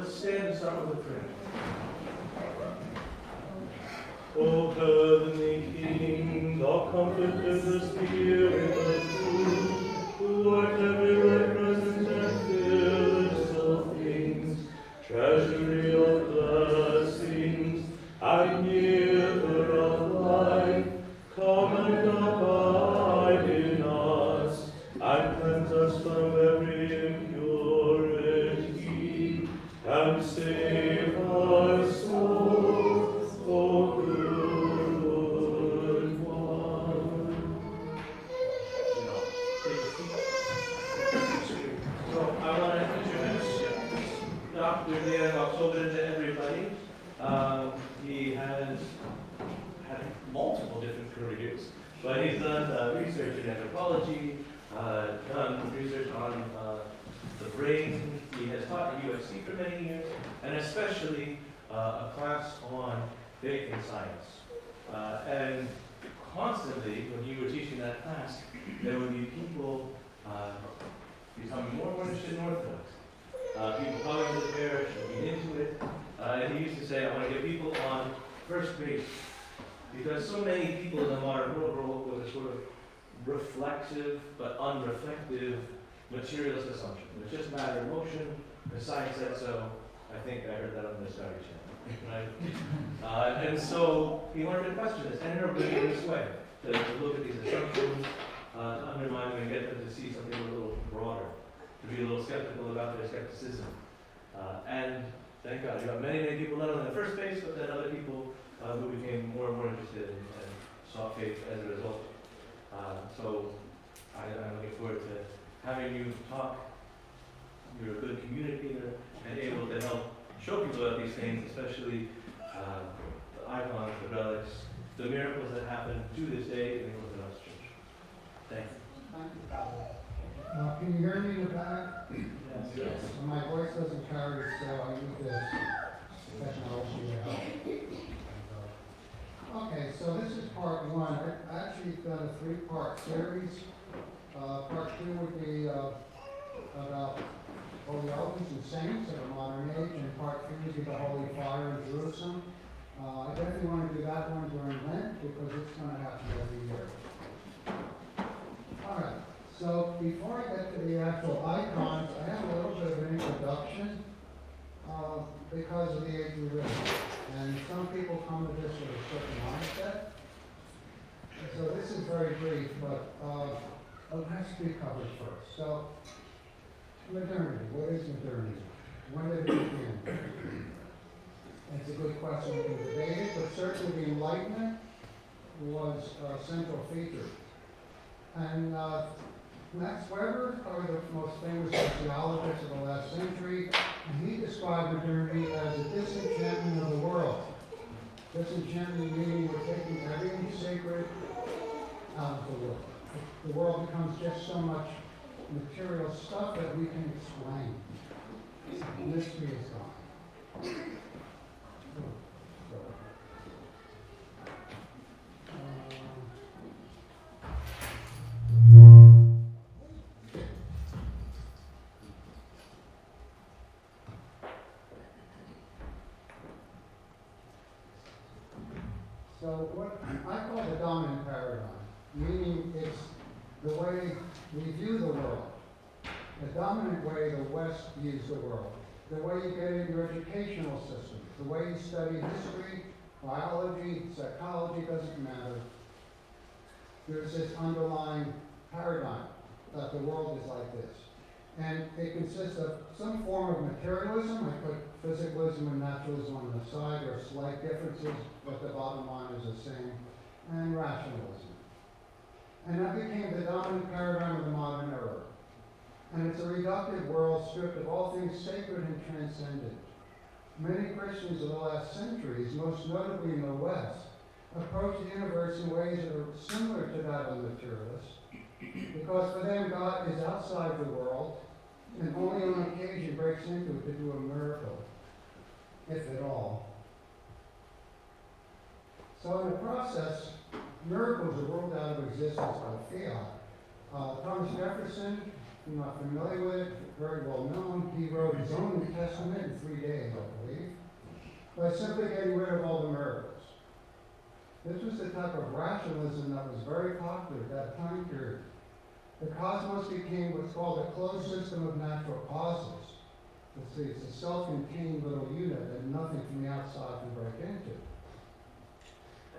Stand and start with a prayer. O heavenly King, thou comfortest the Spirit of truth, who art everywhere present and fillest all things, treasury of blessings, and giver of life, come and abide in us, and cleanse us from every impurity, and save our souls, O good one. So I want to introduce Dr. Dan October to everybody. He has had multiple different careers, but he's done research in anthropology, done research on the brain. He has taught at USC for many years, and especially a class on faith and science. And constantly, when you were teaching that class, there would be people becoming more and more interested in Orthodox. People coming to the parish, looking into it. And he used to say, I want to get people on first base. Because so many people in the modern world grow up with a sort of reflexive but unreflective materialist assumption. It's just matter of motion. The science said so. I think I heard that on the Discovery Channel. Right? And so he wanted to question this and interpret it in this way, to look at these assumptions, to undermine them and get them to see something a little broader, to be a little skeptical about their skepticism. And thank God, you got many, many people not only in the first base, but then other people who became more and more interested and saw faith as a result. So I'm looking forward to having you talk. You're a good communicator and able to help show people about these things, especially the icons, the relics, the miracles that happen to this day in the Orthodox Church. Thank you. Can you hear me in the back? Yes. My voice doesn't carry, so I need this technology to help. Okay, so this is part one. I actually done a three-part series. Part two would be about holy elements and saints of the modern age, and part three would be the Holy Fire in Jerusalem. I definitely want to do that one during Lent because it's going to happen every year. All right, so before I get to the actual icons, I have a little bit of an introduction because of the age we live in. And some people come to this with a certain mindset. So this is very brief, but it has to be covered first. So, modernity. What is modernity? When did it begin? It's a good question. We can debate it, but certainly the Enlightenment was a central feature. And Max Weber, probably the most famous sociologist of the last century, and he described modernity as a disenchantment of the world. Disenchantment meaning we're taking everything sacred out of the world. The world becomes just so much material stuff that we can explain. The mystery is gone. So what I call the dominant paradigm, meaning it's the way we view the world, the dominant way the West views the world, the way you get in your educational system, the way you study history, biology, psychology, doesn't matter. There's this underlying paradigm that the world is like this. And it consists of some form of materialism. I put physicalism and naturalism on the side. There are slight differences, but the bottom line is the same. And rationalism. And that became the dominant paradigm of the modern era. And it's a reductive world stripped of all things sacred and transcendent. Many Christians of the last centuries, most notably in the West, approach the universe in ways that are similar to that of the materialists, because for them God is outside the world and only on occasion breaks into it to do a miracle, if at all. So in the process, miracles are ruled out of existence by fiat. Thomas Jefferson, if you're not familiar with it, very well known, he wrote his own New Testament in 3 days, I believe, by simply getting rid of all the miracles. This was the type of rationalism that was very popular at that time period. The cosmos became what's called a closed system of natural causes. It's a self-contained little unit that nothing from the outside can break into.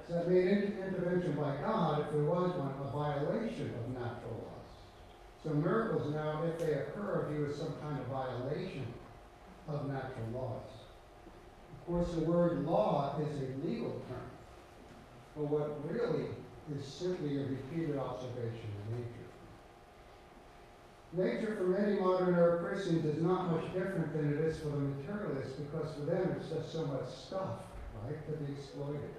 So that made intervention by God, if there was one, a violation of natural laws. So miracles now, if they occur, are viewed as some kind of violation of natural laws. Of course, the word law is a legal term. But what really is simply a repeated observation of nature. Nature for many modern era Christians is not much different than it is for the materialists, because for them it's just so much stuff, right, to be exploited.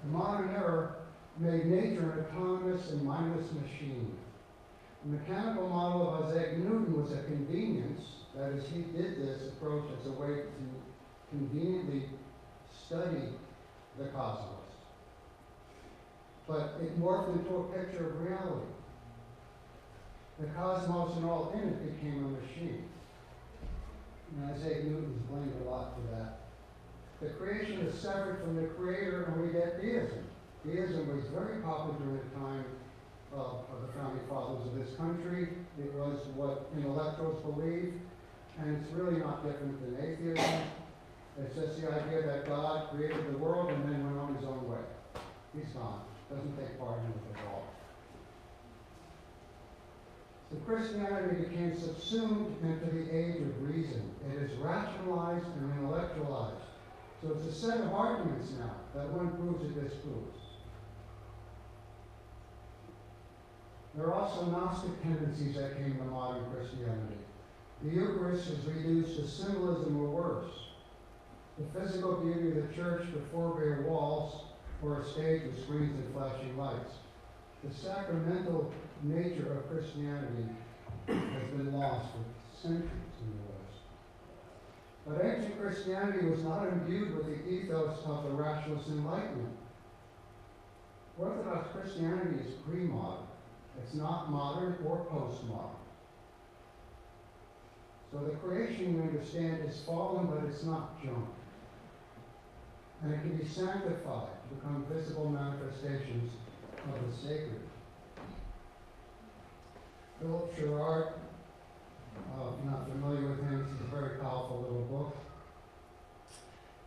The modern era made nature an autonomous and mindless machine. The mechanical model of Isaac Newton was a convenience, that is, he did this approach as a way to conveniently study the cosmos. But it morphed into a picture of reality. The cosmos and all in it became a machine. And Isaac Newton's blamed a lot for that. The creation is severed from the creator, and we get deism. Deism was very popular during the time of the founding fathers of this country. It was what intellectuals believed, and it's really not different than atheism. It's just the idea that God created the world and then went on his own way. He's gone. Doesn't take part in it at all. So Christianity became subsumed into the age of reason. It is rationalized and intellectualized. So it's a set of arguments now that one proves or disproves. There are also Gnostic tendencies that came to modern Christianity. The Eucharist is reduced to symbolism or worse. The physical beauty of the church to four bare walls or a stage with screens and flashing lights. The sacramental nature of Christianity has been lost for centuries in the West. But ancient Christianity was not imbued with the ethos of the rationalist Enlightenment. Orthodox Christianity is pre-modern. It's not modern or postmodern. So the creation, we understand, is fallen, but it's not junk. And it can be sanctified to become visible manifestations of the sacred. Philip Sherrard, if you're not familiar with him, this is a very powerful little book.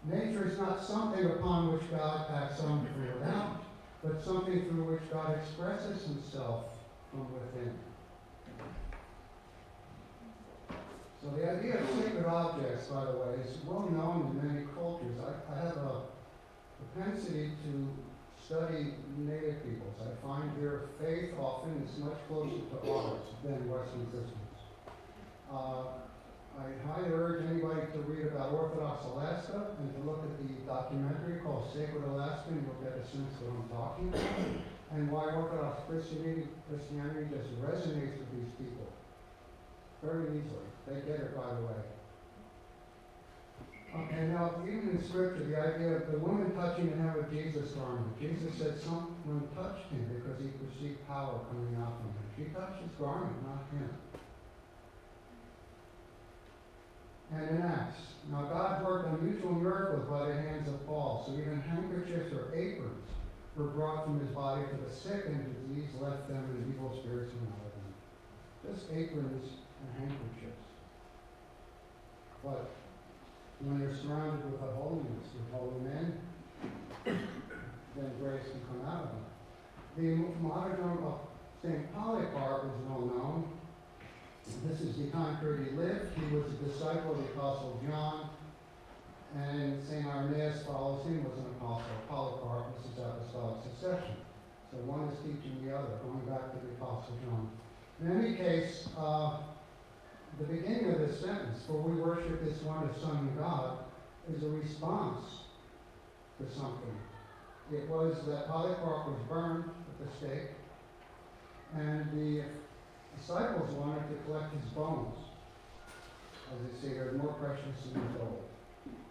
Nature is not something upon which God acts on from without, but something through which God expresses himself from within. So the idea of sacred objects, by the way, is well known in many cultures. I have a propensity to study native peoples. I find their faith often is much closer to ours than Western Christians. I highly urge anybody to read about Orthodox Alaska and to look at the documentary called Sacred Alaska, and you'll get a sense of what I'm talking about, and why Orthodox Christianity just resonates with these people very easily. They get it right away. And now, even in Scripture, the idea of the woman touching the hem of Jesus' garment. Jesus said someone touched him because he perceived power coming out from him. She touched his garment, not him. And in Acts, now God worked unusual miracles miracles by the hands of Paul. So even handkerchiefs or aprons were brought from his body to the sick, and disease left them, and evil spirits went out of them. Just aprons and handkerchiefs. But when you're surrounded with the holiness, with holy men, then grace can come out of them. The martyrdom of St. Polycarp is well known. This is the time period he lived. He was a disciple of the Apostle John, and St. Irenaeus follows him, was an apostle. Polycarp, this is apostolic succession. So one is teaching the other, going back to the Apostle John. In any case, the beginning of this sentence, for we worship this one as Son of God, is a response to something. It was that Polycarp was burned at the stake, and the disciples wanted to collect his bones. As they say, they're more precious than gold.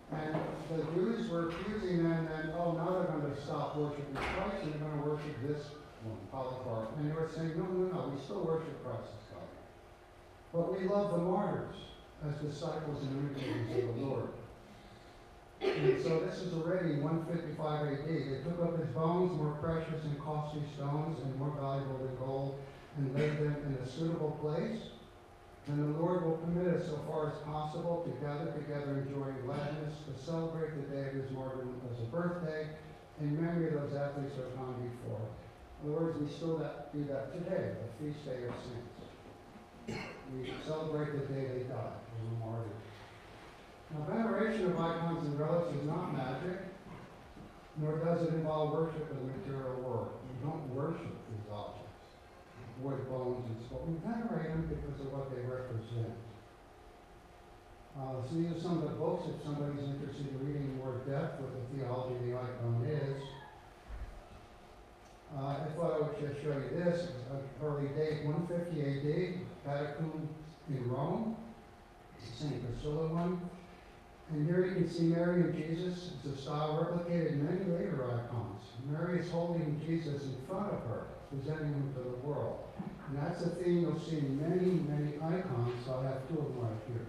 And the Jews were accusing them that, oh, now they're going to stop worshiping Christ and they're going to worship this one, Polycarp. And they were saying, no, no, no, we still worship Christ as God. But we love the martyrs as disciples and imitators of the Lord. And so this is already 155 AD. They took up his bones, more precious and costly stones and more valuable than gold, and laid them in a suitable place. And the Lord will permit us, so far as possible, to gather together in joy and gladness, to celebrate the day of his martyrdom as a birthday, in memory of those athletes who have gone before. In other words, we still do that today, the feast day of saints. We celebrate the day they died, as a martyr. Now, veneration of icons and relics is not magic, nor does it involve worship of the material world. We don't worship these objects, wood, bones, and stuff. We venerate them because of what they represent. So these are some of the books, if somebody's interested in reading more depth what the theology of the icon is. I thought I would just show you this. It's an early date, 150 AD, catacomb in Rome, St. Priscilla one. And here you can see Mary and Jesus. It's a style replicated in many later icons. Mary is holding Jesus in front of her, presenting him to the world. And that's a theme you'll see in many, many icons. So I have two of them right here.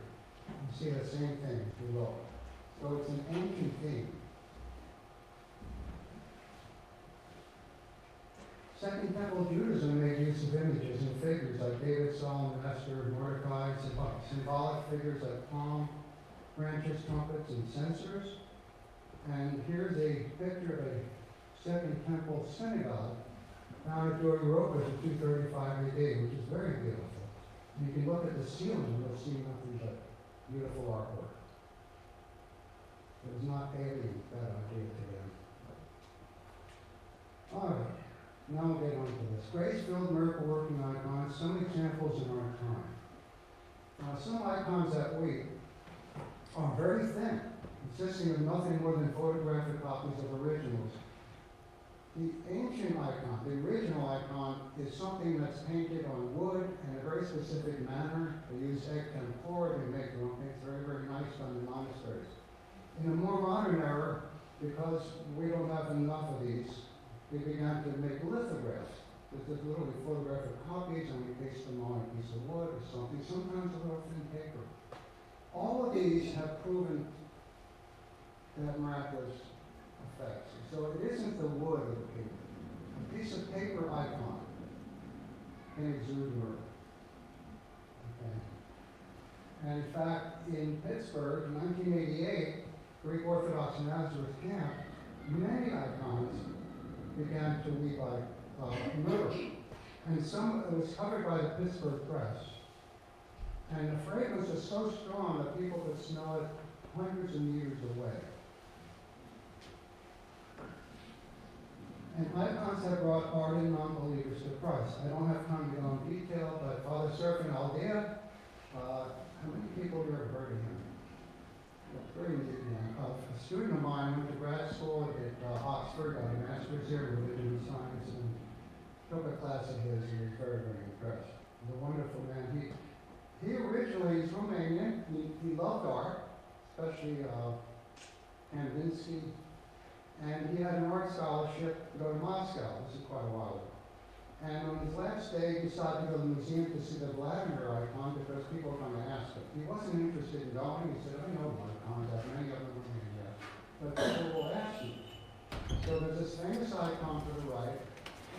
You see the same thing below. So it's an ancient theme. Second Temple Judaism made use of images and figures like David, Solomon, Esther, Mordecai, symbolic figures like palm branches, trumpets, and censers. And here's a picture of a Second Temple synagogue found at Europa in 235 AD, which is very beautiful. And you can look at the ceiling and you'll see nothing but beautiful artwork. It was not alien, that idea to them. All right, now we'll get on to this. Grace-filled miracle-working icons, some examples in our time. Some icons that week are very thin, consisting of nothing more than photographic copies of originals. The ancient icon, the original icon, is something that's painted on wood in a very specific manner. They use egg tempera to make them. It's very, very nice done in monasteries. In a more modern era, because we don't have enough of these, we began to make lithographs. There's just literally photographic copies, and we paste them on a piece of wood or something, sometimes a little thin paper. All of these have proven to have miraculous effects. So it isn't the wood of the paper. A piece of paper icon can exude miracle. Okay. And in fact, in Pittsburgh, in 1988, Greek Orthodox Nazareth camp, many icons began to weep like miracle. And some, it was covered by the Pittsburgh Press. And the fragrance was so strong that people could smell it hundreds of meters away. And icons have brought ardent non-believers to Christ. I don't have time to go in detail, but Father Seraphin Aldea, how many people here have heard of him? Very a student of mine went to grad school at Oxford, got a master's here in religion and science, and took a class of his, and was very, very impressed. He's a wonderful man. He originally is Romanian. He loved art, especially Kandinsky. And he had an art scholarship to go to Moscow. This is quite a while ago. And on his last day, he decided to go to the museum to see the Vladimir icon because people were going to ask him. He wasn't interested in going. He said, I know icons. I have many of them in here. but people will ask you. So there's this famous icon to the right,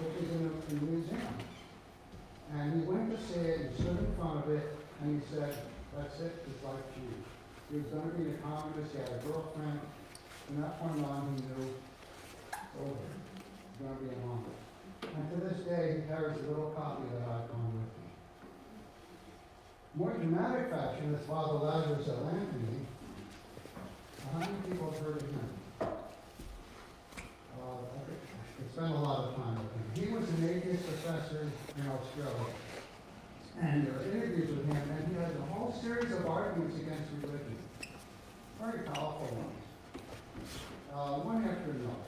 which is in the museum. And he went to see it, he stood in front of it, and he said, that's it, his life changed. He was going to be an economist, he had a girlfriend. From that point on, he knew it's over. He's going to be a monk. And to this day, he carries a little copy of that icon with him. More dramatic fashion is Father Lazarus of Anthony. How many people have heard of him? I spent a lot of time with him. He was an atheist professor in Australia. And there were interviews with him, and he has a whole series of arguments against religion. Very powerful ones. One after another.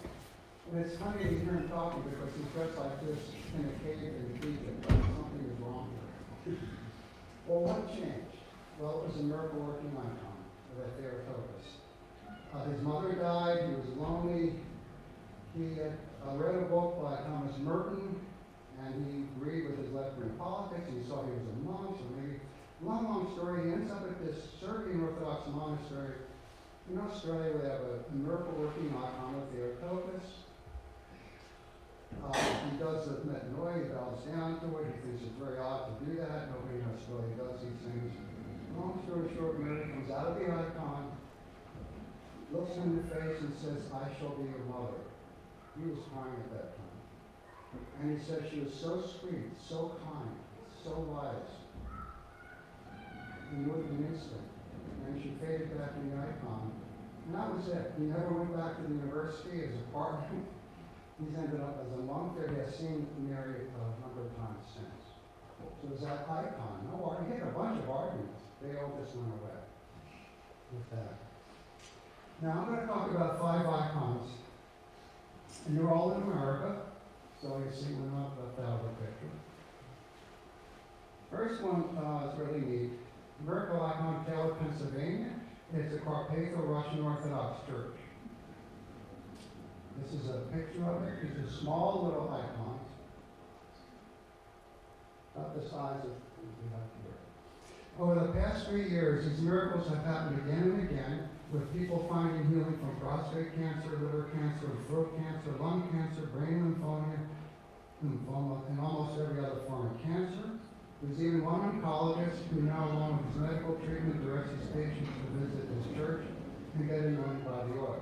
And it's funny to hear him talking because he's dressed like this in a cave in Egypt, but something is wrong here. Well, what changed? Well, it was a miracle working icon of that Theotokos. His mother died, he was lonely. He had read a book by Thomas Merton, and he agreed with his left-wing politics. He saw he was a monk, so maybe, long story, he ends up at this Serbian Orthodox monastery in Australia. They have a miracle-working icon of Theotokos. He does the metanoia, he bows down to it, he thinks it's very odd to do that. Nobody in Australia does these things. Long story short, Mary comes out of the icon, looks him in the face and says, I shall be your mother. He was crying at that time. And he said she was so sweet, so kind, so wise. He knew it in an instant. And she faded back in the icon. And that was it. He never went back to the university as a partner. He's ended up as a monk there. He has seen Mary a number of times since. So it was that icon. No, he had a bunch of arguments. They all just went away with that. Now I'm going to talk about 5 icons. And they're all in America. So you see we're not left out of the picture. First one is really neat. Miracle icon, Taylor, Pennsylvania. It's a Carpatho-Russian Orthodox church. This is a picture of it. These are small little icons, about the size of what we have here. Over the past 3 years, these miracles have happened again and again, with people finding healing from prostate cancer, liver cancer, throat cancer, lung cancer, brain lymphoma, and almost every other form of cancer. There's even one oncologist who now, along with his medical treatment, directs his patients to visit his church and get anointed by the oil.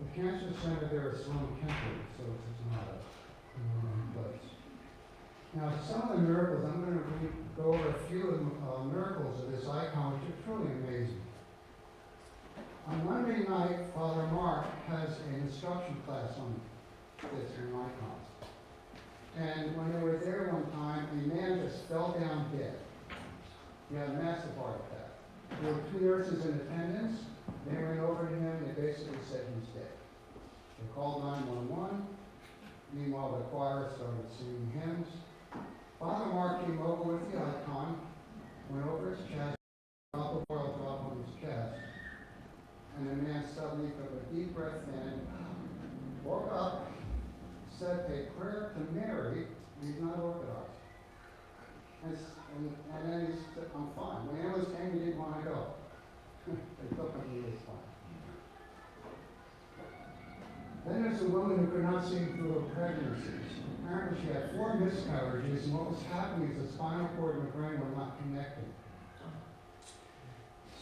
The cancer center there is Sloan Kettering, so it's not a known place. Now, some of the miracles, I'm going to go over a few of the miracles of this icon, which are truly amazing. On Monday night, Father Mark has an instruction class on this in icons. And when they were there one time, a man just fell down dead. He had a massive heart attack. There were 2 nurses in attendance. They went over to him, they basically said he's dead. They called 911. Meanwhile, the choir started singing hymns. Father Mark came over with the icon, went over his chest, dropped the oil drop on his chest, and the man suddenly took a deep breath in, woke up, said a prayer to Mary, and he's not Orthodox. And then he said, I'm fine. When ambulance came, he didn't want to go. They took him, he was fine. Then there's a woman who could not see through her pregnancies. Apparently she had 4 miscarriages, and what was happening is the spinal cord and the brain were not connected.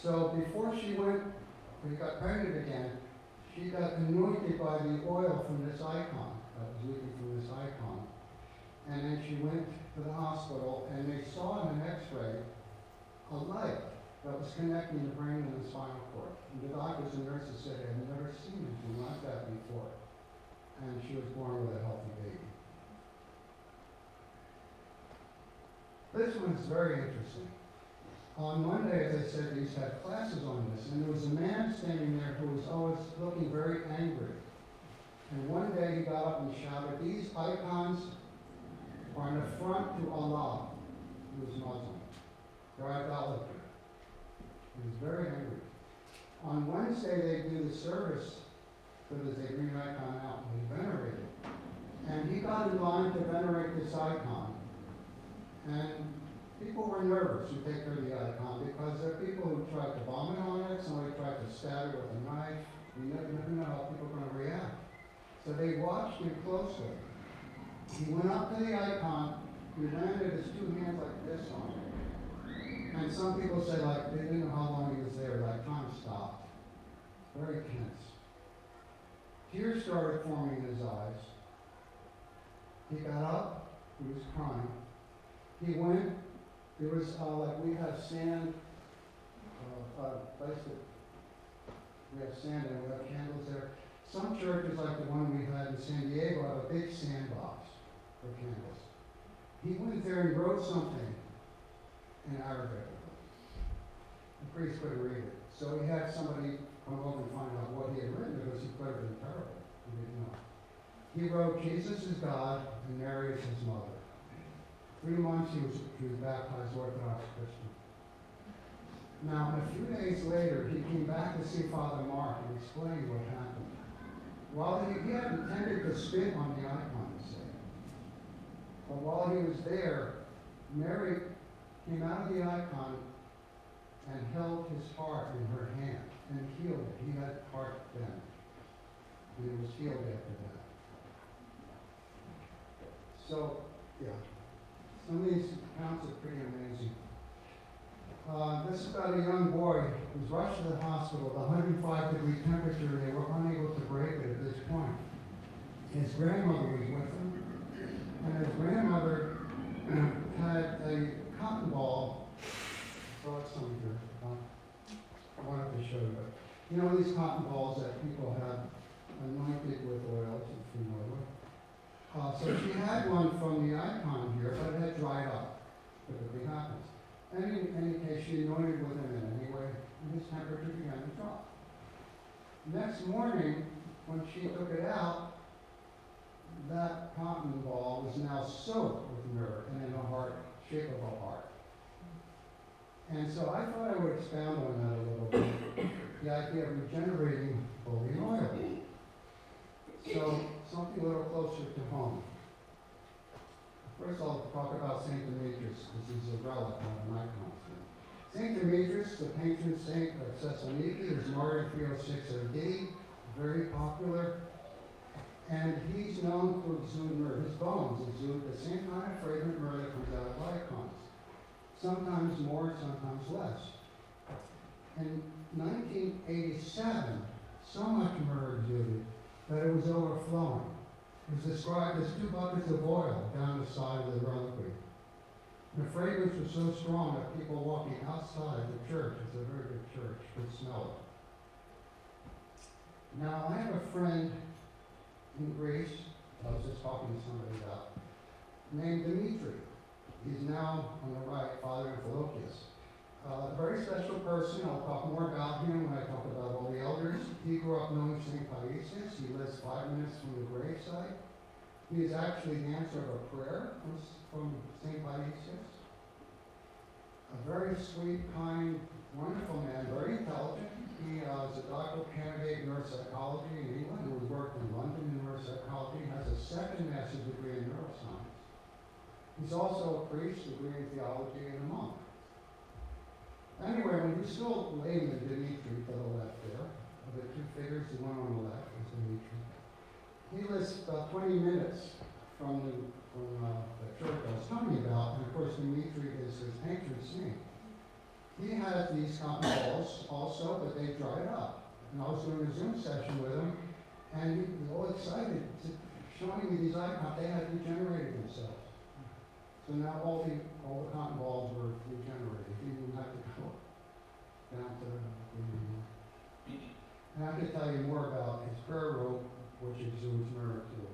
So before she got pregnant again, she got anointed by the oil from this icon, that was leaking from this icon. And then she went to the hospital, and they saw in an x-ray a light that was connecting the brain and the spinal cord. And the doctors and nurses said they had never seen anything like that before. And she was born with a healthy baby. This one's very interesting. On Monday, as I said, these had classes on this, and there was a man standing there who was always looking very angry. And one day he got up and shouted, these icons are an affront to Allah, who was Muslim. They're idolatry. He was very angry. On Wednesday, they do the service because they bring the icon out and they venerate it. And he got in line to venerate this icon. And people were nervous to take care of the icon because there are people who tried to vomit on it, somebody tried to stab it with a knife. You never know how people are going to react. So they watched him closely. He went up to the icon, he landed his two hands like this on it. And some people say like they didn't know how long he was there, like time stopped. Very tense. Tears started forming in his eyes. He got up, he was crying. He went, there was like we have sand, place that we have sand and we have candles there. Some churches like the one we had in San Diego have a big sandbox for candles. He went there and wrote something in Arabic. The priest couldn't read it. So he had somebody come over and find out what he had written because he could have been terrible. He didn't know. He wrote, Jesus is God and Mary is his mother. 3 months he was baptized Orthodox Christian. Now, a few days later, he came back to see Father Mark and explained what happened. While he had intended to spit on the icon, he said. But while he was there, Mary came out of the icon and held his heart in her hand and healed it. He had heart damage. And it was healed after that. So, yeah. Some of these accounts are pretty amazing. This is about a young boy who was rushed to the hospital with 105-degree temperature. They were unable to break it at this point. His grandmother was with him, and his grandmother had a cotton ball. I brought some here. I wanted to show you. You know these cotton balls that people have anointed with oils, if you know them. So she had one from the icon here, but it had dried up. Typically happens. And in any case, she anointed with him in anyway, and his temperature began to drop. Next morning, when she took it out, that cotton ball was now soaked with myrrh and in a heart, shape of a heart. And so I thought I would expound on that a little bit, the idea of regenerating holy oil. So, something a little closer to home. First I'll talk about St. Demetrius, because he's a relic, not an icon. St. Demetrius, the patron saint of Thessaloniki, was martyred in 306 AD, very popular. And he's known for exuding myrrh. His bones exude the same kind of fragrant myrrh that comes out of icons. Sometimes more, sometimes less. In 1987, so much myrrh exuded that it was overflowing. It was described as 2 buckets of oil down the side of the reliquary. The fragrance was so strong that people walking outside the church, it's a very good church, could smell it. Now, I have a friend in Greece, I was just talking to somebody about, named Dimitri. He's now on the right, Father Amphilochius. A very special person. I'll talk more about him when I talk about all the elders. He grew up knowing St. Paisius. He lives 5 minutes from the gravesite. He is actually the answer of a prayer from St. Paisius. A very sweet, kind, wonderful man, very intelligent. He is a doctoral candidate in neuropsychology in England, who worked in London in neuropsychology, has a second master's degree in neuroscience. He's also a priest, degree in theology, and a monk. Anyway, when you still layman Dimitri to the left there, of the 2 figures, the one on the left is Dimitri. He lives about 20 minutes from the church I was telling you about, and of course Dimitri is his patron saint. He has these cotton balls also, but they dried up. And I was doing a Zoom session with him, and he was all excited, showing me these icons. They had regenerated themselves. So now all the cotton balls were regenerated. He didn't have to go down to the anymore. And I could tell you more about his prayer rope, which exudes myrrh too.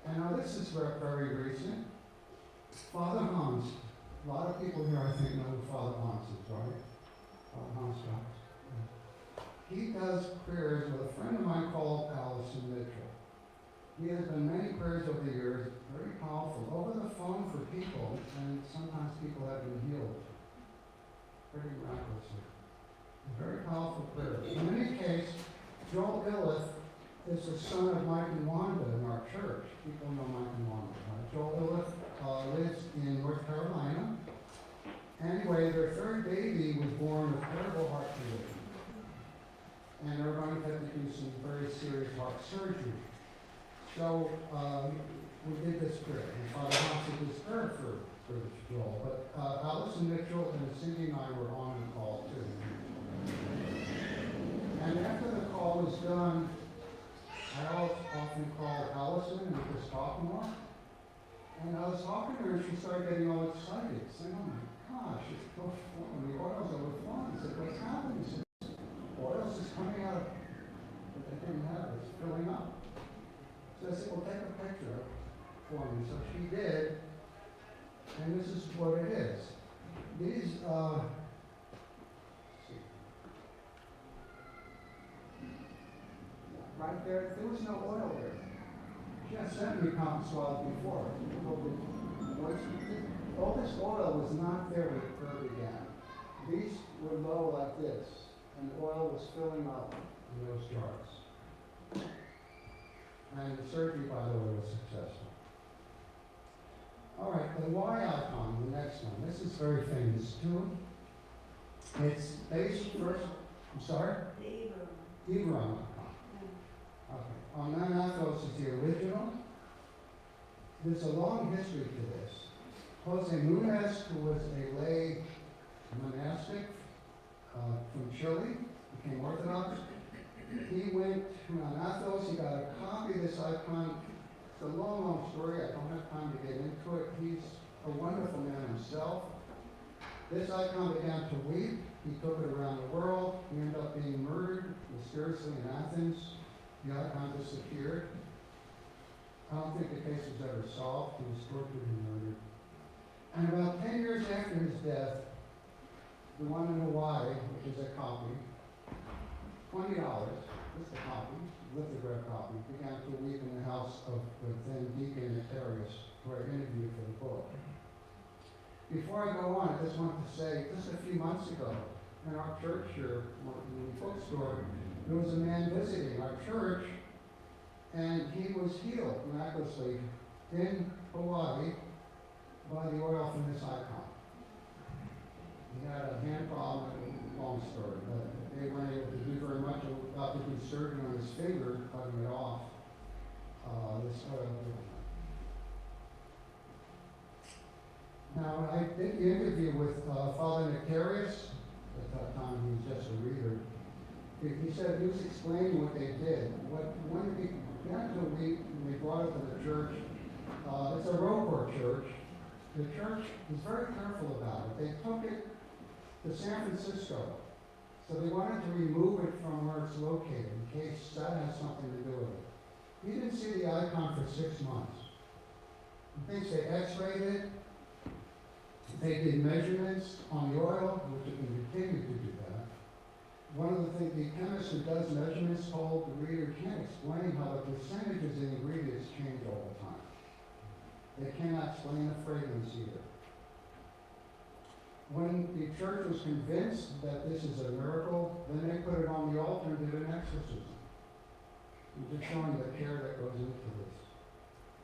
And now this is very recent. Father Hans. A lot of people here, I think, know who Father Hans is, right? Father Hans Cox. He does prayers with a friend of mine called Allison Mitchell. He has done many prayers over the years, very powerful, over the phone for people, and sometimes people have been healed. Pretty miraculously. Very powerful prayers. In any case, Joel Illith is the son of Mike and Wanda in our church. People know Mike and Wanda, right? Joel Illith lives in North Carolina. Anyway, their 3rd baby was born with terrible heart condition. and they're going to have to do some very serious heart surgery. So we did this prayer, and Father Hans did this prayer for Joel. But Allison Mitchell and Cindy and I were on the call too. And after the call was done, I often call Allison and we just talk more. And I was talking to her and she started getting all excited, saying, "Oh my gosh, it's overflowing. The oil's overflowing." I said, "What's happening?" She said, "Oil's just coming out of what they didn't have. It's filling up." So I said, "Well, take a picture for me." So she did. And this is what it is. These, right there was no oil there. She had sent me cotton swabs before. All this oil was not there when it first began. These were low like this, and the oil was filling up in those jars. And the surgery, by the way, was successful. All right, the Y icon, the next one. This is very famous too. It's based first, I'm sorry? The Iberon icon. Okay. Anathos is the original. There's a long history to this. Jose Munez, who was a lay monastic from Chile, became Orthodox. He went to Anathos, he got a copy of this icon. It's a long, long story. I don't have time to get into it. He's a wonderful man himself. This icon began to weep. He took it around the world. He ended up being murdered mysteriously in Athens. The icon disappeared. I don't think the case was ever solved. He was tortured and murdered. And about 10 years after his death, the one in Hawaii, which is a copy, $20, just a copy, lithograph copy, began to weep in the house of the then Deacon Nectarius, who I interviewed for the book. Before I go on, I just want to say, just a few months ago, in our church here, in the bookstore, there was a man visiting our church, and he was healed miraculously in Hawaii by the oil from this icon. He had a hand problem, long story, but they weren't able to do very much about to do surgery on his finger, cutting it off. This oil. Now, I did the interview with Father Nectarius. At that time, he was just a reader. He said he was explaining what they did. When it began to weep, when they brought it to the church, it's a Roper church. The church was very careful about it. They took it to San Francisco. So they wanted to remove it from where it's located in case that has something to do with it. He didn't see the icon for 6 months. He thinks they x-rayed it. They did measurements on the oil, which they can continue to do that. One of the things, the chemist who does measurements told the reader can't explain how the percentages in ingredients change all the time. They cannot explain the fragrance either. When the church was convinced that this is a miracle, then they put it on the altar and did an exorcism. I'm just showing the care that goes into this.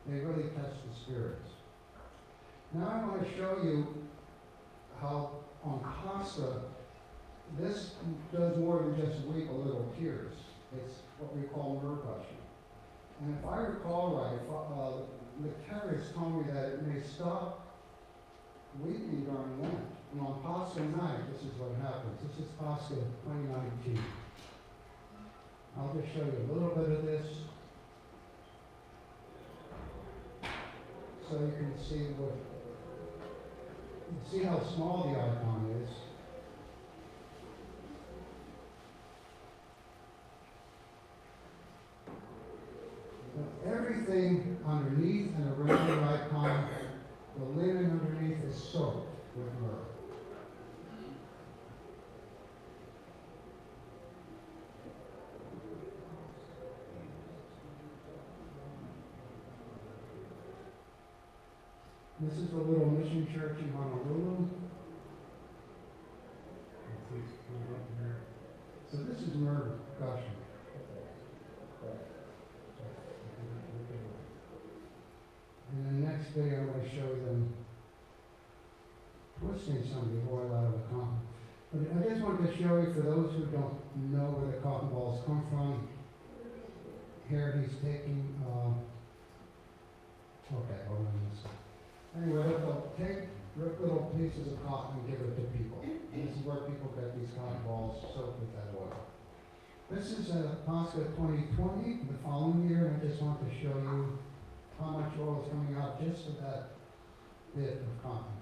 They really test the spirits. Now I want to show you how on pasta, this does more than just weep a little tears. It's what we call myrrh gushing. And if I recall right, Nectarius told me that it may stop weeping during Lent. And on Pascha night, this is what happens. This is Pascha 2019. I'll just show you a little bit of this so you can see how small the icon is. Everything underneath and around the icon, the linen underneath is soaked with myrrh. This is a little mission church in Honolulu. So this is myrrh gushing. And the next day I'm going to show them twisting some of the oil out of the coffin. But I just want to to show you, for those who don't know where the cotton balls come from, here he's taking, okay, hold on a second. Anyway, they'll rip little pieces of cotton and give it to people. And this is where people get these cotton balls soaked with that oil. This is Pascha 2020, the following year, and I just want to show you how much oil is coming out just of that bit of cotton.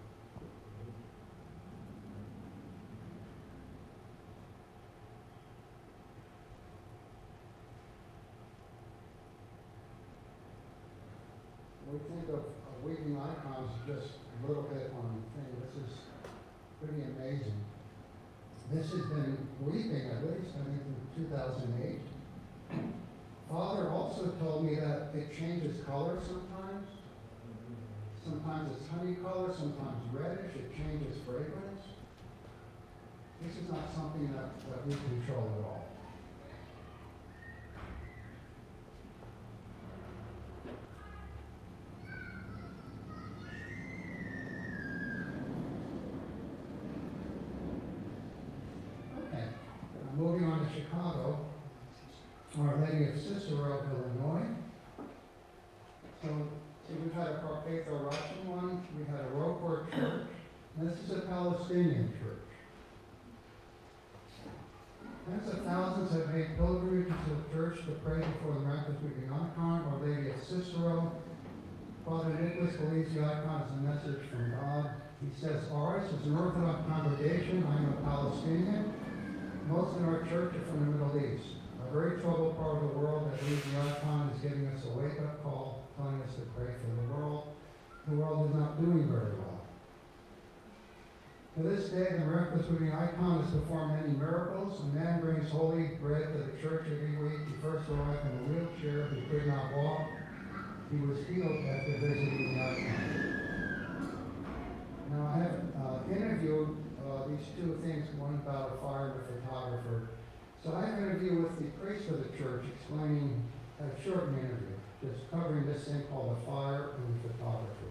We think of weeping icons just a little bit on the thing. This is pretty amazing. This has been weeping at least, I think, in 2008. Father also told me that it changes color sometimes. Sometimes it's honey color, sometimes reddish. It changes fragrance. This is not something that we control at all. Moving on to Chicago, Our Lady of Cicero, Illinois. So we've had a Carpatho-Russian one, we had a Roquefort church, and this is a Palestinian church. Tens of thousands have made pilgrimages to the church to pray before the miraculous weeping icon, Our Lady of Cicero. Father Nicholas believes the icon is a message from God. He says, ours is an Orthodox congregation. I'm a Palestinian. Most in our church are from the Middle East, a very troubled part of the world. I believe the icon is giving us a wake-up call, telling us to pray for the world. The world is not doing very well. To this day, the miraculous weeping icon has performed many miracles. A man brings holy bread to the church every week. He first arrived in a wheelchair. He could not walk. He was healed after visiting the icon. Now, I have interviewed these two things, one about a fire and a photographer. So I have an interview with the priest of the church explaining a short interview, just covering this thing called the fire and the photographer.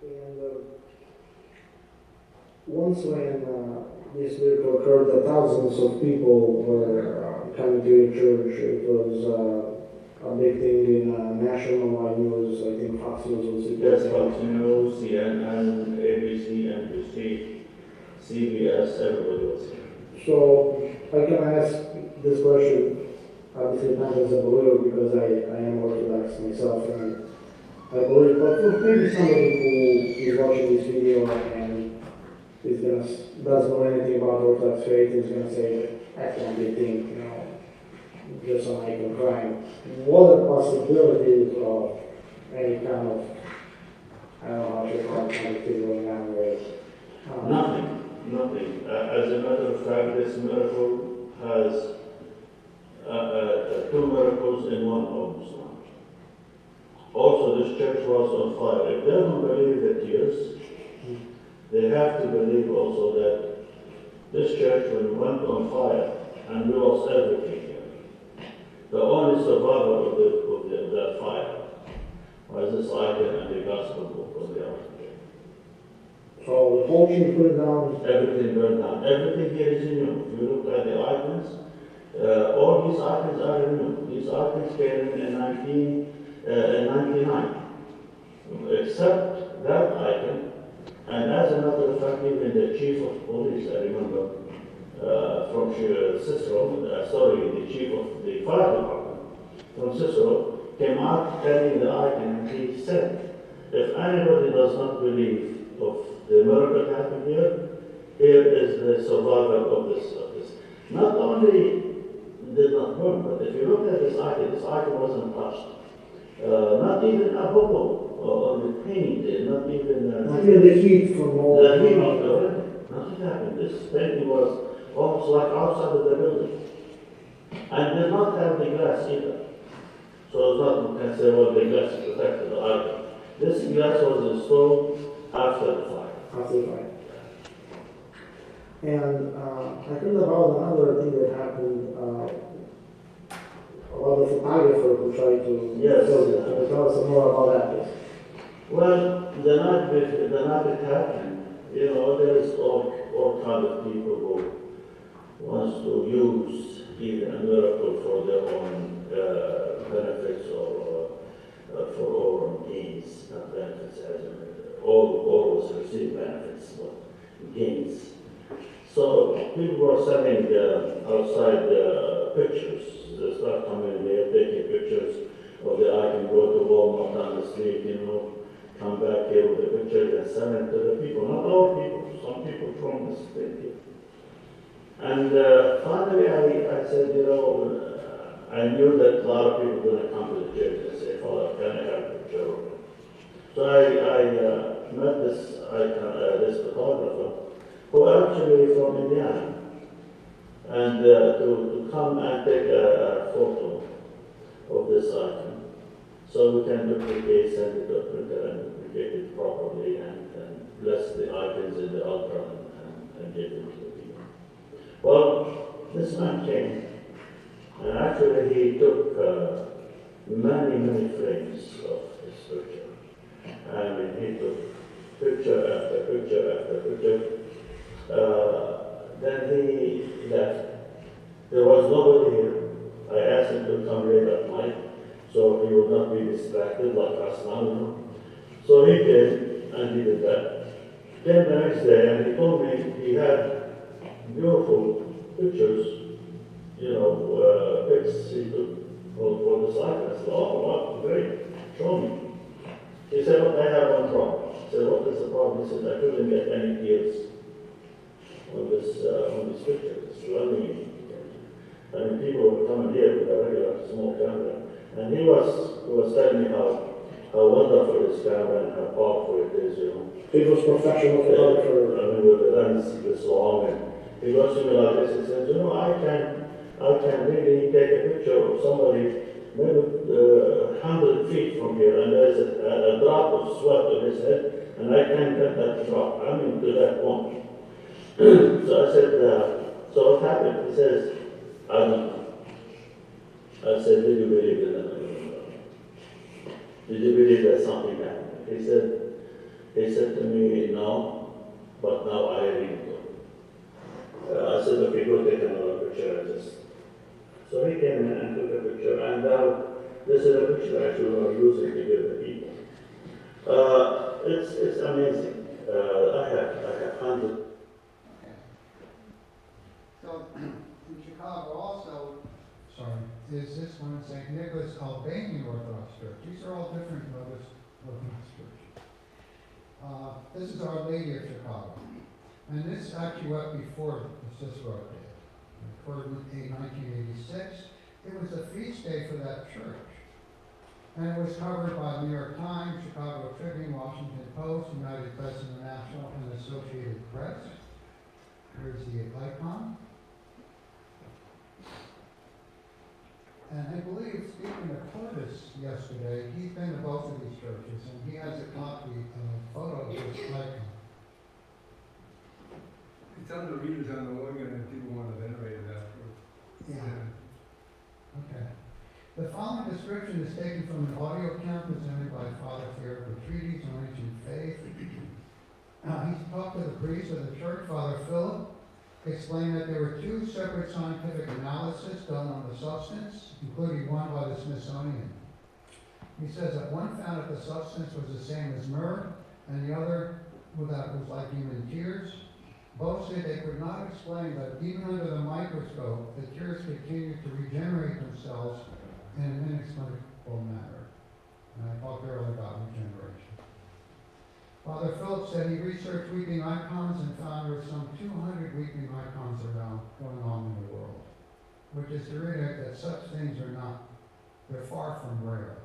And once when this miracle occurred, thousands of people were coming to your church. It was a big thing in national news. I think Fox News was Yes, Fox News, CNN, ABC, NBC, CBS, everybody was here. So I can ask this question, obviously not as a believer because I am Orthodox myself and I believe, but for maybe somebody who is watching this video and doesn't know anything about Orthodox faith is gonna say that can't be a thing, you know, just an icon crying. What are the possibilities of any kind of, I don't know how to call it, kind of thing going on with Nothing. As a matter of fact, this miracle has two miracles in one almost one. Also, this church was on fire. If they don't believe the tears, they have to believe also that this church, when it went on fire, and we lost everything here, the only survivor of that fire was this icon and the gospel book of the ark. So the whole church put it down. Everything burned down. Everything here is new. If you look at the icons, all these icons are new. These icons came in 1999. Except that icon, and as a matter of fact, even the chief of police, I remember, from Cicero, the chief of the fire department from Cicero, came out carrying the icon, and he said, if anybody does not believe of the miracle that happened here is the survival of this. Not only did not burn, but if you look at this icon wasn't touched. Not even a bubble on the paint, not even the heat from all the heat. Nothing happened. This painting was almost like outside of the building. And did not have the glass either. So it's not, you can say, well, the glass protected the icon. This glass was installed after the fire. After the fire. And I heard about another thing that happened about the photographer who tried to Yes. build it. Can you tell us some more about that, please? Well, the night it happened, there is all kind of people who wants to use even a miracle for their own benefits or for our own gains, not benefits as in always receive benefits, but gains. So people were selling outside pictures. They start coming here, taking pictures of the item, go to Walmart on the street, come back here with the pictures and sell them to the people. Not all people, some people from the street here. And finally I said, I knew that a lot of people were going to come to the church and say, Father, can I have a picture of it? So I met this photographer who actually from Indiana, and to come and take a photo of this item, so we can duplicate, send it to a printer and duplicate it properly and bless the items in the altar and give them to the people. Well, this man came, and actually he took many frames of his picture. I mean, he took picture after picture after picture. Then he left. There was nobody here. I asked him to come late at night, so he would not be distracted like us now. So he came and he did that. Then the next day, and he told me he had beautiful pictures, pics he took for the site. I said, oh, wow, great, show me. He said, well, I have one problem. I said, what is the problem? He said, I couldn't get any tears on this picture. It's lovely. I mean, people were coming here with a regular small camera, and he was telling me how wonderful this camera and how powerful it is, He was professional photographer. I mean, with the lens this long, and he goes to me like this. He says, I can really take a picture of somebody maybe 100 feet from here, and there's a drop of sweat on his head, and I can't get that drop. I mean, to that point. So I said, so what happened? He says, I don't know. I said, did you believe in that? Did you believe that something happened? He said to me, no, but now I really do. I said, okay, go take another picture. So he came in and took a picture, and now this is a picture actually we're using to give the people. It's amazing. I have hundreds. So, in Chicago also, is this one St. Nicholas Albanian Orthodox Church. These are all different brothers Orthodox Church. This is Our Lady of Chicago. And this actually went before the Cicero did. Occurred in 1986. It was a feast day for that church. And it was covered by the New York Times, Chicago Tribune, Washington Post, United Press International, and Associated Press. Here's the icon. And I believe, speaking of Curtis yesterday, he's been to both of these churches, and he has a copy of a photo of this icon. It's on the readers on the organ and people want to venerate it afterwards. Yeah. Okay. The following description is taken from an audio account presented by Father Petrides on Ancient Faith. He talked to the priest of the church, Father Philip, explained that there were two separate scientific analyses done on the substance, including one by the Smithsonian. He says that one found that the substance was the same as myrrh, and the other that was like human tears. Both said they could not explain that even under the microscope, the tears continued to regenerate themselves in an inexplicable manner. And I talked earlier about regeneration. Father Phillips said he researched weeping icons and found there were some 200 weeping icons around going on in the world, which is to indicate that such things are not, they're far from rare.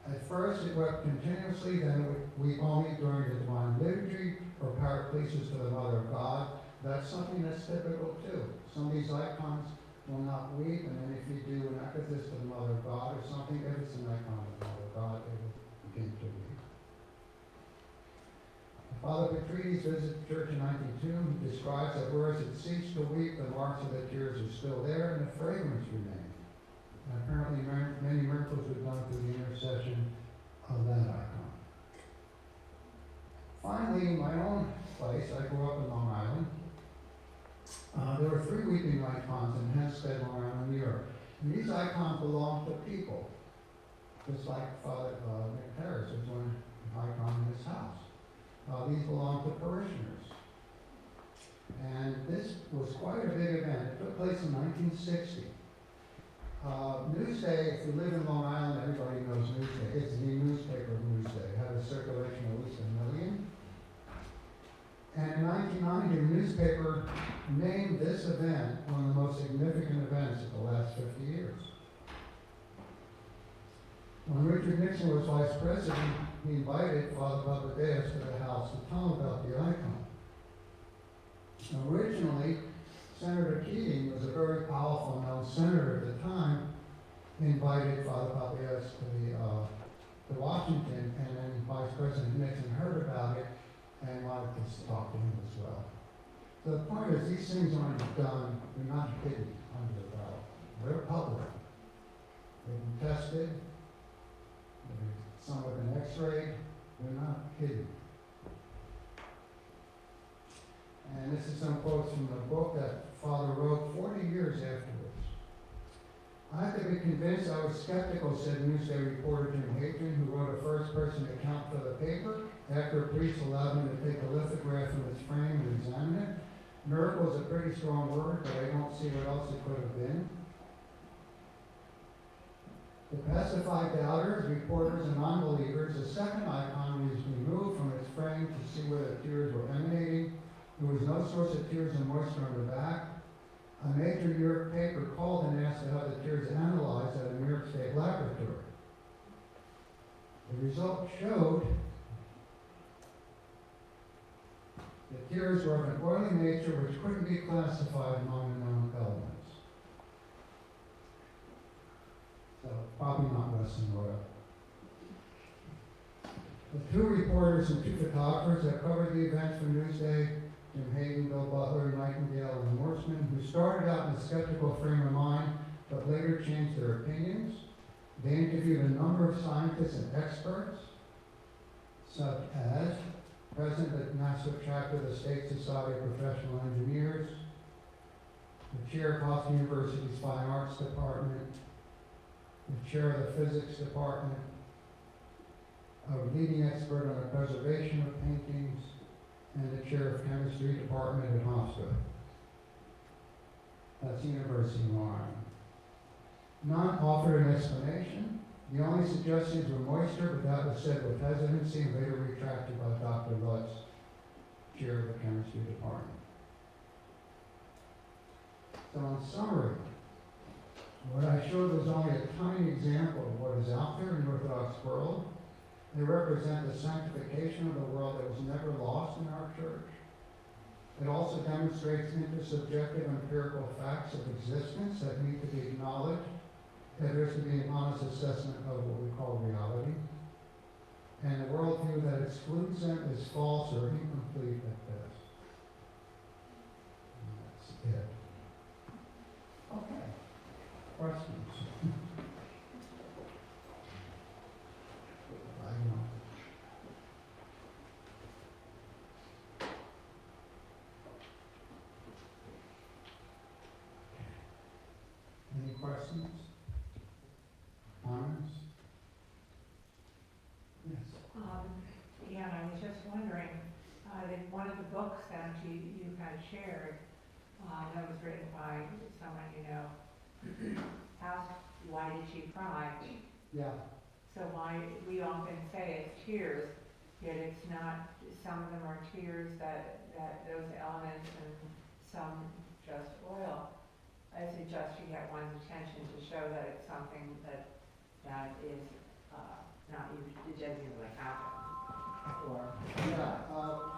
At first it wept continuously, then it would weep only during the Divine Liturgy or Paraclesis to the Mother of God. That's something that's typical too. Some of these icons will not weep, and then if you do an epithet to the Mother of God or something, if it's an icon of the Mother of God, it will begin to weep. Father Petrides visited the church in 1992. He describes that whereas it ceased to weep, the marks of the tears are still there and the fragrance remained. And apparently many miracles were done through the intercession of that icon. Finally, in my own place, I grew up in Long Island. There were 3 weeping icons in Hempstead, Long Island, New York. And these icons belong to people. Just like Father Nick Harris was one icon in his house. These belong to parishioners. And this was quite a big event. It took place in 1960. Newsday, if you live in Long Island, everybody knows Newsday. It's the newspaper of Newsday. It had a circulation of at least 1 million. And in 1990, the newspaper named this event one of the most significant events of the last 50 years. When Richard Nixon was vice president, he invited Father Papadeus to the house to tell him about the icon. Originally, Senator Keating was a very powerful known senator at the time, invited Father Papadeus to Washington, and then Vice President Nixon heard about it and wanted to talk to him as well. So the point is, these things aren't done, they're not hidden under the belt. They're public. They've been tested, some have been x-rayed, they're not hidden. And this is some quotes from the book that Father wrote 40 years afterwards. I have to be convinced I was skeptical, said Newsday reporter Jim Hadrian, who wrote a first-person account for the paper after a priest allowed him to take a lithograph from its frame and examine it. Miracle is a pretty strong word, but I don't see what else it could have been. To pacify doubters, reporters, and unbelievers, a second icon was removed from its frame to see where the tears were emanating. There was no source of tears and moisture on the back. A major New York paper called and asked to have the tears analyzed at a New York State laboratory. The result showed the tears were of an oily nature which couldn't be classified among the known elements. So, probably not Western oil. The 2 reporters and 2 photographers that covered the events for Newsday, Jim Hayden, Bill Butler, Nightingale, and Morseman, who started out in a skeptical frame of mind, but later changed their opinions. They interviewed a number of scientists and experts, such as President of the National Chapter of the State Society of Professional Engineers, the Chair of Boston University's Fine Arts Department, the Chair of the Physics Department, a leading expert on the preservation of paintings, and the Chair of Chemistry Department at Hofstra. That's University of Long Island. None offered an explanation. The only suggestions were moisture, but that was said with hesitancy and later retracted by Dr. Lutz, Chair of the Chemistry Department. So in summary, what I showed was only a tiny example of what is out there in the Orthodox world. They represent the sanctification of the world that was never lost in our church. It also demonstrates intersubjective empirical facts of existence that need to be acknowledged. That there is to be an honest assessment of what we call reality. And the worldview that excludes them is false or incomplete at best. And that's it. Okay. Questions? I know. Any questions? Comments? Yes. Yeah, I was just wondering, in one of the books that you had shared, that was written by someone you know, asked, why did she cry? Yeah. So why, we often say it's tears, yet it's not, some of them are tears that those elements and some just oil. I suggest you get one's attention to show that it's something that is not usually genuinely happen. Or Yeah. Well,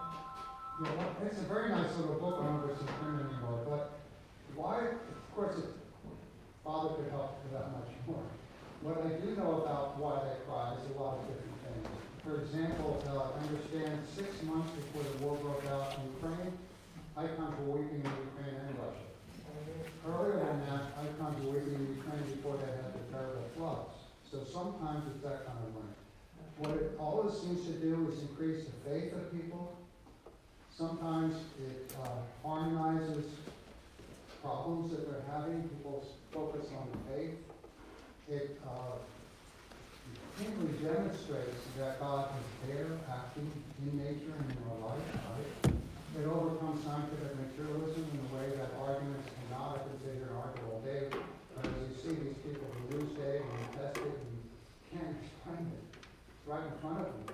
it's a very nice little book. I don't know if it's in print anymore, but why? Of course, Father could help with that much more. What I do know about why they cry is a lot of different things. For example, I understand 6 months before the war broke out in Ukraine, icons were weeping in Ukraine and Russia. Earlier than that, icons were weeping in Ukraine before they had the terrible floods. So sometimes it's that kind of rain. What it always seems to do is increase the faith of people. Sometimes it harmonizes problems that they're having. People focus on faith. It continually demonstrates that God is there, acting in nature and in our life, right? It overcomes scientific materialism in a way that arguments cannot. I could sit here and argue all day, but as you see these people who lose day and test it and can't explain it, it's right in front of them.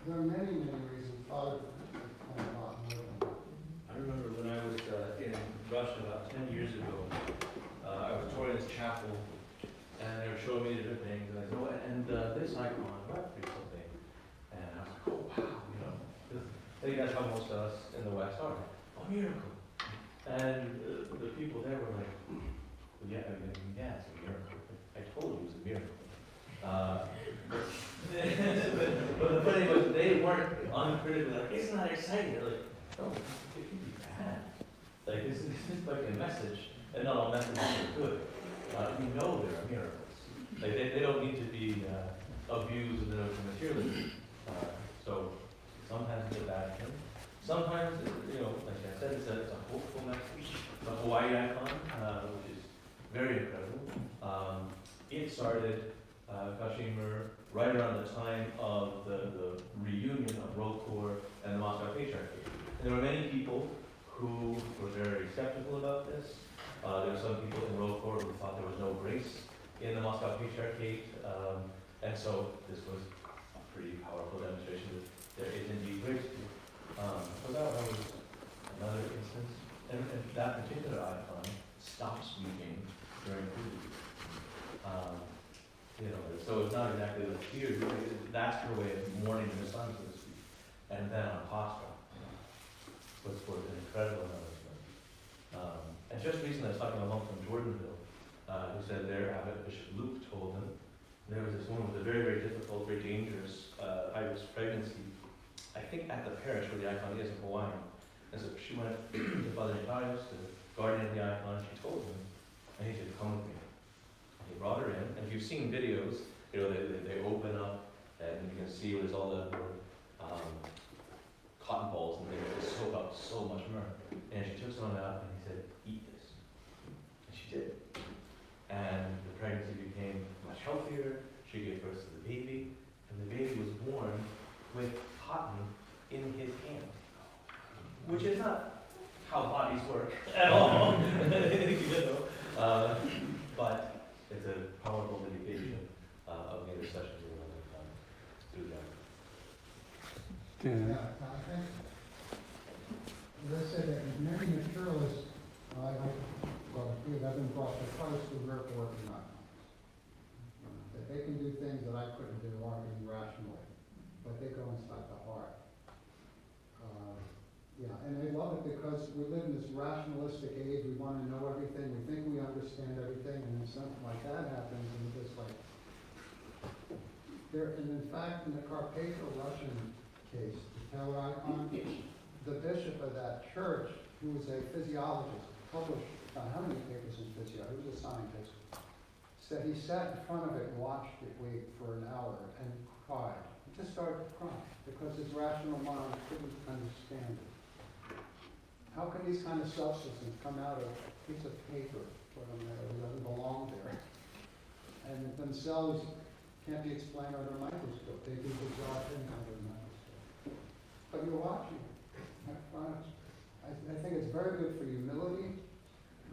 There are many, many reasons. Father can explain a lot more than that. I remember when I was in Russia about 10 years ago, I was touring this chapel, and they were showing me different things, and I said, oh, and this icon replicates something. And I was like, oh, wow, you know, I think that's how most of us in the West are. A miracle. And the people there were like, well, yeah, I mean, yeah, it's a miracle. I told you it was a miracle. But the funny was, they weren't uncritically like, isn't that exciting? They're like, no, it can be bad. Like, this is like a message, and not all messages are good. You know there are miracles. Like, they don't need to be abused with the materialism. So sometimes it's a bad thing. Sometimes, you know, like I said, it's a hopeful message. The Hawaii icon, which is very incredible. It started, Kashmir, right around the time of the reunion of Rokor and the Moscow Patriarchate. And there were many people who were very skeptical about this. There were some people in Rokor who thought there was no grace in the Moscow Patriarchate. And so this was a pretty powerful demonstration that there is indeed grace here. So that was another instance. And that particular icon stopped speaking during food. You know, so it's not exactly like tears. That's her way of mourning the sun, so to speak. And then on Pascha, was an incredible announcement. And just recently, I was talking to a monk from Jordanville, who said their abbot, Bishop Luke, told him there was this woman with a very, very difficult, very dangerous, high-risk pregnancy. I think at the parish where the icon is in Hawaii. And so she went to Father Nikias, the guardian of the icon. She told him, I need you to come with me. And he brought her in, and if you've seen videos, you know, they open up, and you can see where there's all the cotton balls, and they just soak up so much myrrh. And she took some out, and he said, eat this. And she did. And the pregnancy became much healthier. She gave birth to the baby, and the baby was born with cotton in his hand, which is not how bodies work at all. You know, but it's a powerful indication of the intercession of the Lord through them. Yeah, I think, as I said, that many materialists, have been brought to Christ through miracle working icons. That they can do things that I couldn't do arguing rationally, but they go inside the heart. Yeah, and they love it because we live in this rationalistic age. We want to know everything. We think we understand everything, and then something like that happens, and we're just like, there. And in fact, in the Carpatho Russian case, the Taylor icon, the bishop of that church, who was a physiologist, published how many papers in physiology, he was a scientist, said he sat in front of it and watched it wait for an hour and cried. He just started to cry because his rational mind couldn't understand it. How can these kind of substances come out of a piece of paper put on there that doesn't belong there, and themselves can't be explained under a microscope? They do the job in under a microscope. But you're watching it. I think it's very good for humility,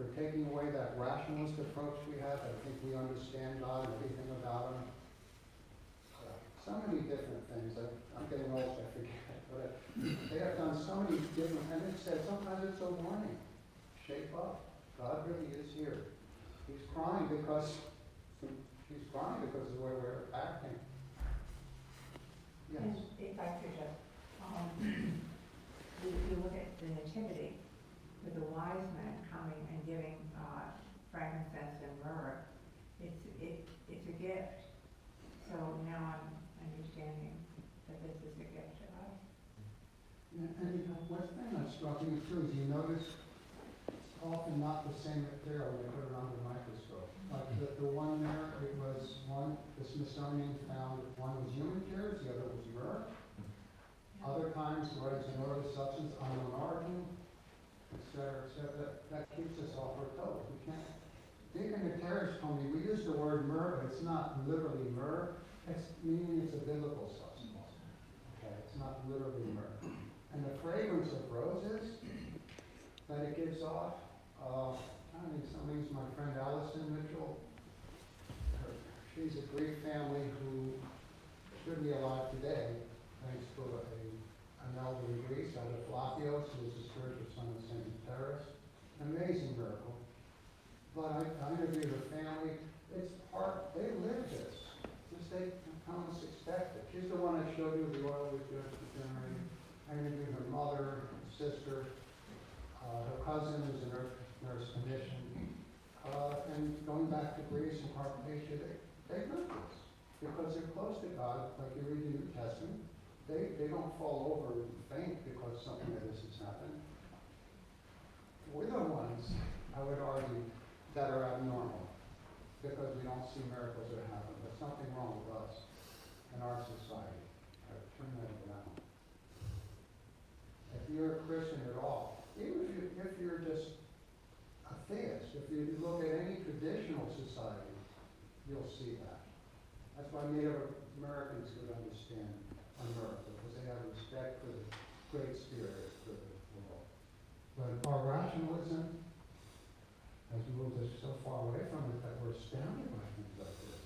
for taking away that rationalist approach we have. I think we understand God and everything about Him. So many different things. I'm getting old, I forget. But they have done so many different, and it said sometimes it's a warning. Shape up. God really is here. He's crying because of the way we're acting. Yes. And if I could just, if you look at the Nativity, with the wise men coming and giving frankincense and myrrh, it's a gift. So now I'm understanding that this is a gift to us. And one thing that struck me too is you notice it's often not the same material when they put it under a microscope. Like the one there One, the Smithsonian found one was human tears, the other was myrrh. Other times, where it's an oily substance, unknown origin, et cetera, that keeps us off our toes. We can't. Deacon Terrace told me, we use the word myrrh, but it's not literally myrrh. It's meaning it's a biblical substance. Okay, it's not literally myrrh. And the fragrance of roses that it gives off, I mean, somebody's my friend Allison Mitchell. She's a Greek family who should be alive today, thanks to an elder in Greece, out of Flakios, who was the spiritual son of Saint Terrace. Amazing miracle. But I interviewed her family. It's part, they live this. Just they almost expect it. She's the one that showed you the oil was good for generating. I interviewed her mother, her sister, her cousin was a nurse condition. And going back to Greece and Carpathia, they live this. Because they're close to God, like you read the New Testament. They don't fall over and faint because something like this has happened. We're the ones, I would argue, that are abnormal because we don't see miracles that happen. There's something wrong with us and our society. I would turn that around. If you're a Christian at all, even if you're just a theist, if you look at any traditional society, you'll see that. That's why Native Americans would understand a miracle, because they have respect for the Great Spirit for the world. But our rationalism has moved us so far away from it that we're astounded by things like this.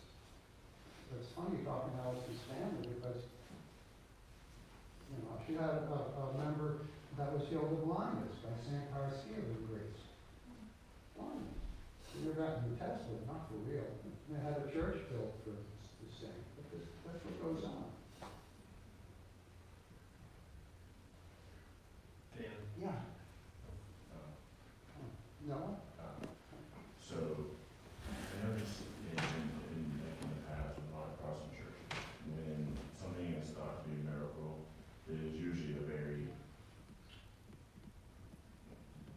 It's funny talking to Allison's family because, you know, she had a member that was healed of blindness by St. Paraskev in Greece. Blindness. She never got in the Testament, not for real. They had a church built for the saint. But that's what goes on. Dan, Yeah. No? so I noticed in the past with a lot of Protestant churches, when something is thought to be a miracle, there's usually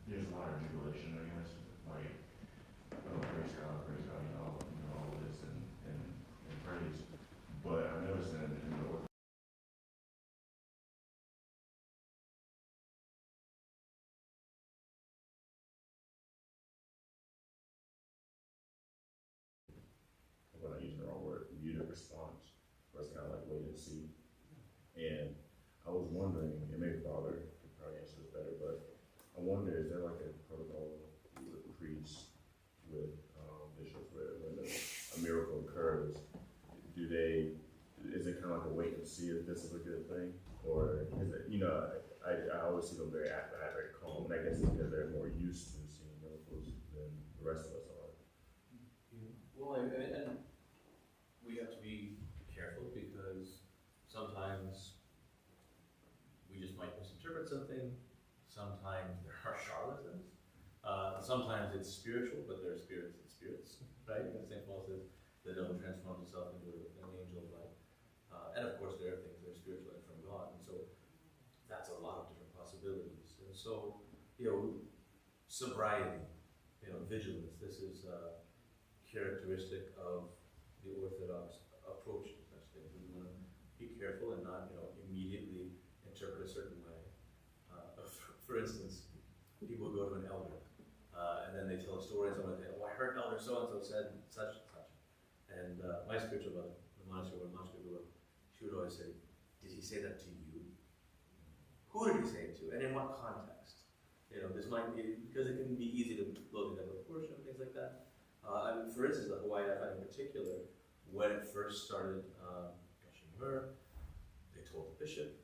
there's a lot of jubilation, I guess, like, oh, praise God, all this and praise. But I noticed in the when I use the wrong word, muted response, where it's kind of like wait and see. And I was wondering, and maybe Father could probably answer this better, but I wonder, is there like a protocol with priests, with bishops, where when a miracle occurs, is it kind of like a wait and see if this is a good thing? Or is it, I always see them very calm, and I guess it's because they're more used to seeing miracles than the rest of us are. Well, and we have to be careful because sometimes we just might misinterpret something. Sometimes there are charlatans. Sometimes it's spiritual, but there are spirits and spirits, right? And St. Paul says the devil transforms himself into an angel of light. And of course, there are things that are spiritual and from God. And so that's a lot of different possibilities. And so, sobriety, vigilance, this is characteristic of the Orthodox approach to such things. We want to be careful and not, immediately interpret a certain way. For instance, people go to an elder, and then they tell a story, and someone says, "Oh, I heard Elder so-and-so said such and such." And my spiritual mother, the monastery where I grew up, she would always say, "Did he say that to you? Who did he say it to? And in what context?" This might be, because it can be easy to load it up with portion and things like that. For instance, the Hawaii Wi-Fi in particular, when it first started gushing myrrh, they told the bishop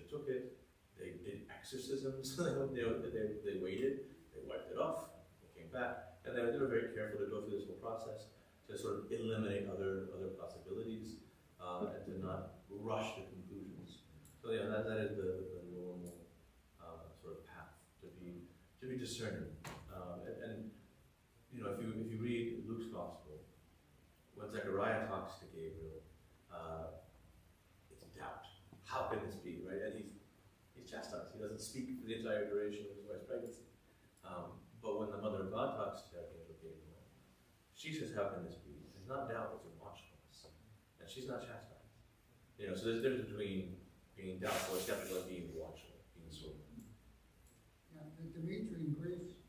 took it, they did exorcisms, they waited, they wiped it off, they came back, and they were very careful to go through this whole process to sort of eliminate other possibilities and to not rush to conclusions. So that is the normal sort of path to be discerning. If you read Luke's Gospel, when Zechariah talks to Gabriel, it's doubt. How can this be, right? And he's chastised. He doesn't speak for the entire duration of his wife's pregnancy. But when the Mother of God talks to Archangel Gabriel, she says, "How can this be?" It's not doubt, it's a watchful. she's not chastised. You know, so there's a difference between being doubtful or skeptical and being watchful, being sober. Yeah, Dimitri in Greece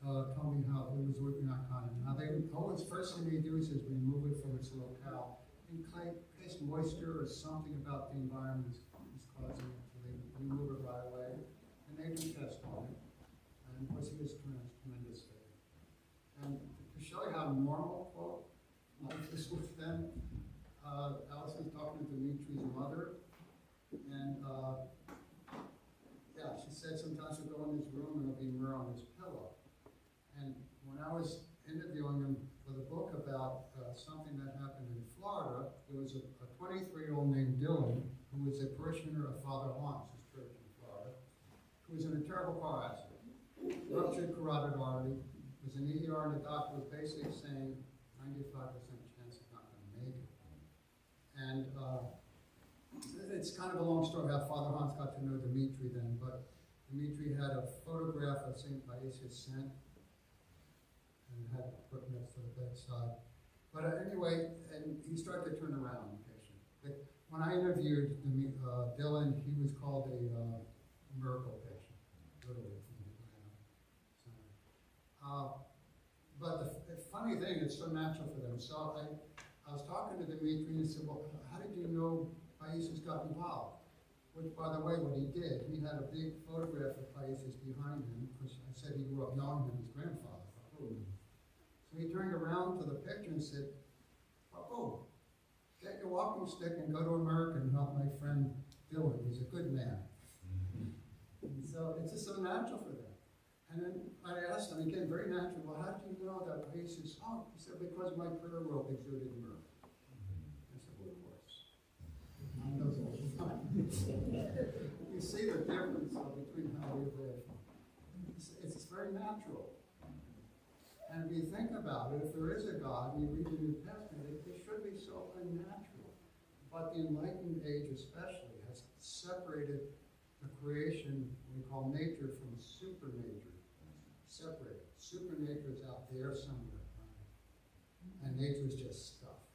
told me how it was working on cotton. Now they always, first thing they do is remove it from its locale. In case moisture or something about the environment is causing it, so they remove it right away. And they do test on it. And of course he has tremendous faith. And to show you how normal, quote, life is with them, Allison's talking to Dimitri's mother, and yeah, she said sometimes she'll go in his room and there'll be myrrh on his pillow. And when I was interviewing him for the book about something that happened in Florida, there was a 23-year-old named Dylan, who was a parishioner of Father Hans's church in Florida, who was in a terrible car accident. Ruptured carotid artery, was in ER, and the doctor was basically saying 95% chance he's not going to make it. And it's kind of a long story how Father Hans got to know Dimitri then, but Dimitri had a photograph of St. Paisius Saint and had it put next to the bedside. But anyway, and he started to turn around the patient. When I interviewed Dylan, he was called a miracle patient, literally. But the funny thing, it's so natural for them. So I was talking to Dimitri and he said, well, how did you know Paisius got involved? Which, by the way, what he did, he had a big photograph of Paisius behind him, because I said he grew up knowing him, his grandfather. So he turned around to the picture and said, oh, get your walking stick and go to America and help my friend Dylan. He's a good man. And so it's just so natural for them. And then I asked him, again, very natural, well, how did you know that Paisius? Oh, he said, because my prayer rope exuded myrrh. I said, well, of course. Mine does all the time. You see the difference between how we live. It's very natural. And if you think about it, if there is a God, and you read the New Testament, it should be so unnatural. But the Enlightened Age especially has separated the creation we call nature from supernature. Separated. Supernature is out there somewhere. And nature is just stuff.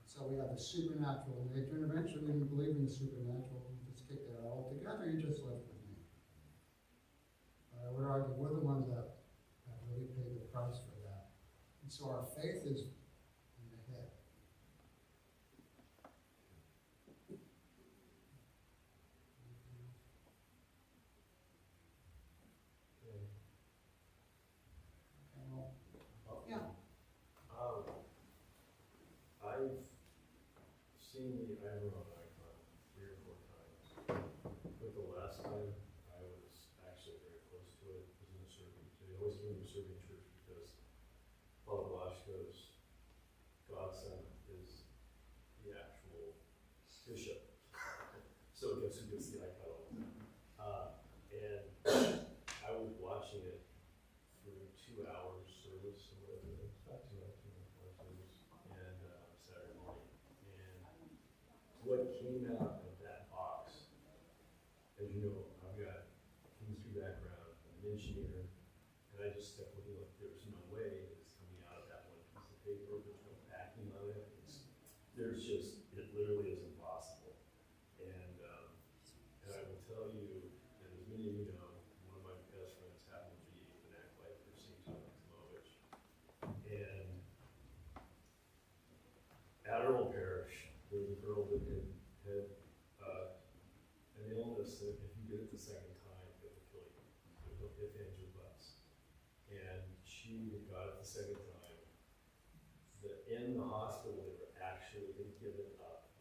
So we have the supernatural nature, and eventually when you believe in the supernatural, you just kick that all together, you're just left with nature. But I would argue we're the ones that really paid the price for that. And so our faith is in the head. I've seen the Iron icon 3 or 4 times, but the last time I was actually very close to it was in a Serbian. So they always give me a Serbian church because Father Blaško's godson is the actual bishop. So guess who gets the icon all the time? And I was watching it through 2 hours service or whatever it is, about 2 hours service, and Saturday morning. And what came out of that box, as you know, I've got chemistry background, I'm an engineer, and I just kept looking like there's no way it's coming out of that one piece of paper, there's no backing on it, there's just, it literally is impossible. And I will tell you, and as many of you know, one of my best friends happened to be an acolyte for St. John Timovic. And at our old parish, there was a girl that had an illness that if you get it the second time, it will kill you. It will hit hands or butts. And she got it the second time. In the hospital, they were actually had given up.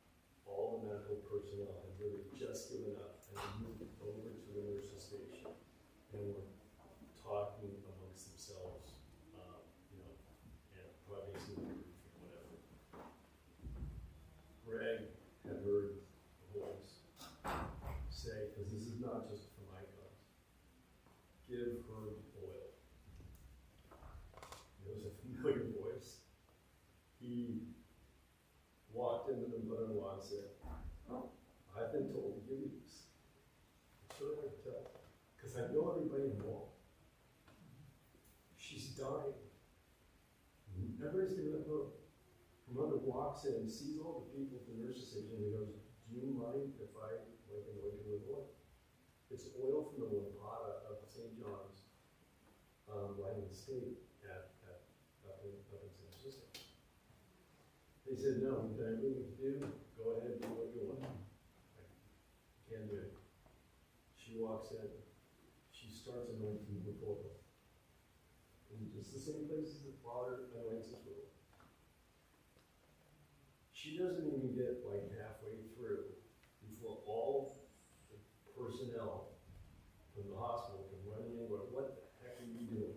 All the medical personnel had really just given up and moved over to the nurse's station and were talking amongst themselves, and probably some grief or whatever. Greg had heard a voice say, because this is not just from icons, give her oil. It was a familiar voice. He walked into the mother-in-law and said, I've been told to give you this. Should I tell? Because I know everybody involved. She's dying. Everybody's giving up hope. Her mother walked walks in, sees all the people at the nurse's station, and he goes, do you mind if I like anoint you with oil? It's oil from the lampada of St. John's, right in the state up in San Francisco. They said, no, we've done everything we can do, go ahead and do what you want. I can't do it. She walks in, she starts anointing with oil. In just the same places the Father anoints us with oil. She doesn't even get like halfway through before all the personnel from the hospital come running in, going, what the heck are you doing?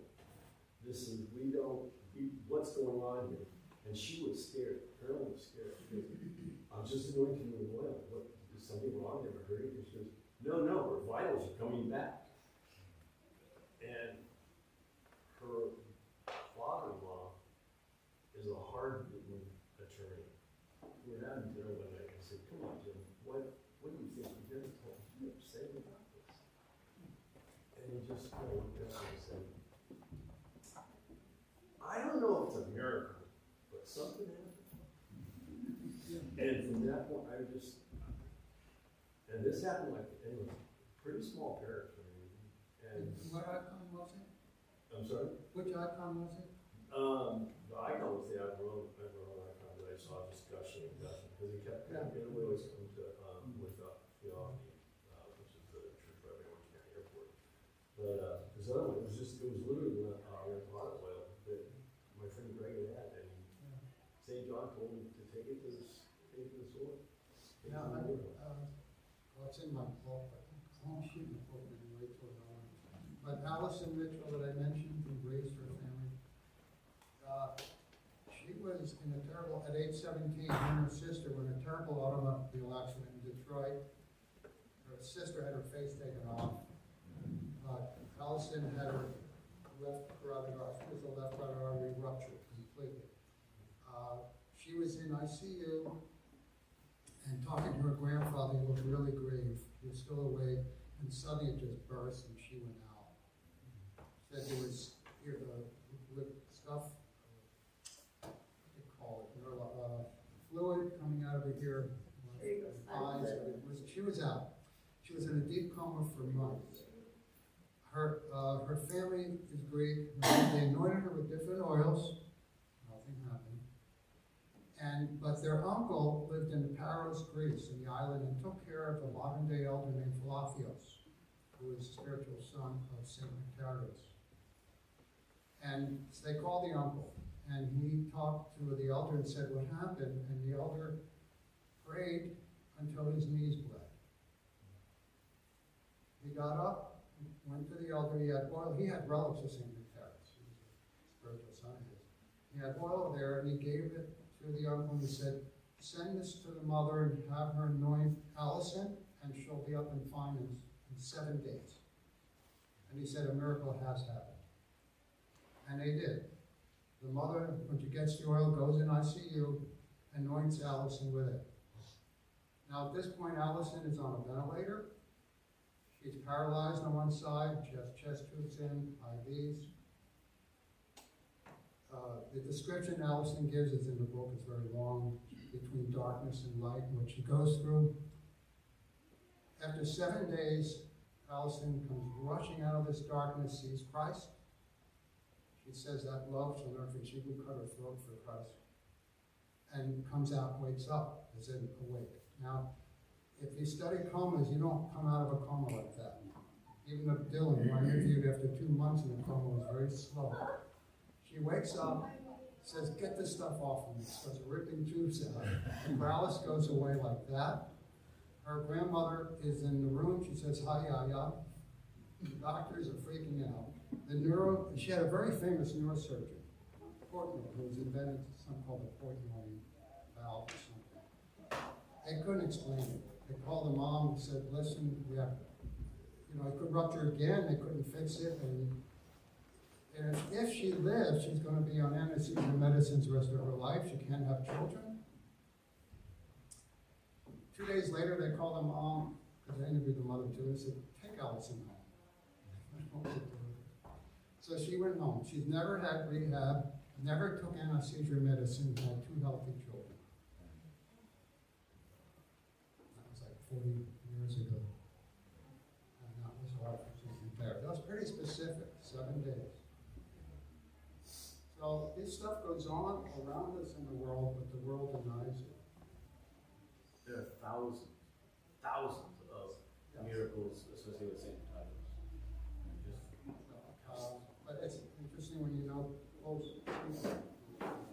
What's going on here? And she was scared, Carolyn was scared, because I'm just anointing you with oil. What, is something wrong? Never heard it? She goes, no, her vitals are coming back. And her father-in-law is a hard-hitting attorney. We had him there one night and I said, come on, Jim, what do you think you're going to tell me upset about this? And he just kind of looked at me and said, I don't know if it's a miracle, but something happened. And from that point, and this happened like, in a pretty small parish. And What icon was it? I'm sorry? Which icon was it? The icon was the Admiral icon that I saw just gushing and gushing, because he kept, it would always come to, with Theophany, which is the church right by Orange County Airport. But, this other one, it was literally pot oil that my friend Greg had, and St. John told me to take it to this oil. Now, it's in my book, but I won't shoot my book anyway till it's on. But Allison Mitchell that I mentioned from Grace, her family, she was in a terrible, at age 17, her and her sister were in a terrible automobile accident in Detroit. Her sister had her face taken off. Allison had her left carotid artery, she was a left carotid artery ruptured completely. She was in ICU and talking to her grandfather, he looked really grave. He was still awake, and suddenly it just burst and she went out. Said there was stuff, what do you call it, fluid coming out of her ear, eyes, she was out. She was in a deep coma for months. Her family is Greek. They anointed her with different oils. Nothing happened. But their uncle lived in Paros, Greece, in the island, and took care of a modern-day elder named Philathios, who was the spiritual son of Saint Macarius. And so they called the uncle, and he talked to the elder and said what happened, and the elder prayed until his knees bled. He got up, went to the elder, he had oil, he had relics of Saint Macarius, he was a spiritual son of his. He had oil there, and he gave it to the uncle, and he said, send this to the mother and have her anoint Allison, and she'll be up and fine in 7 days. And he said, a miracle has happened. And they did. The mother, when she gets the oil, goes in ICU, anoints Allison with it. Now at this point, Allison is on a ventilator. She's paralyzed on one side, she has chest tubes in, IVs. The description Allison gives is in the book, it's very long, between darkness and light, and what she goes through. After 7 days, Allison comes rushing out of this darkness, sees Christ. She says that love shall never forget. She would cut her throat for Christ. And comes out, wakes up, as in awake. Now, if you study comas, you don't come out of a coma like that. Even if Dylan, who I interviewed after 2 months in the coma, was very slow. She wakes up, says, get this stuff off of me. Starts ripping tubes out. The paralysis goes away like that. Her grandmother is in the room. She says, hi, ya. The doctors are freaking out. She had a very famous neurosurgeon, Portnoy, who was invented something called the Portnoy valve or something. They couldn't explain it. They called the mom and said, listen, we have, it could rupture again. They couldn't fix it. And if she lives, she's going to be on anesthesia medicines the rest of her life. She can't have children. 2 days later, they called the mom, because I interviewed the mother too, and said, take Allison home. So she went home. She's never had rehab, never took anesthesia medicine, had 2 healthy children. 40 years ago. And that was all there. That was pretty specific, 7 days. So this stuff goes on around us in the world, but the world denies it. There are thousands of miracles associated with St. Titus. But it's interesting when you know close people,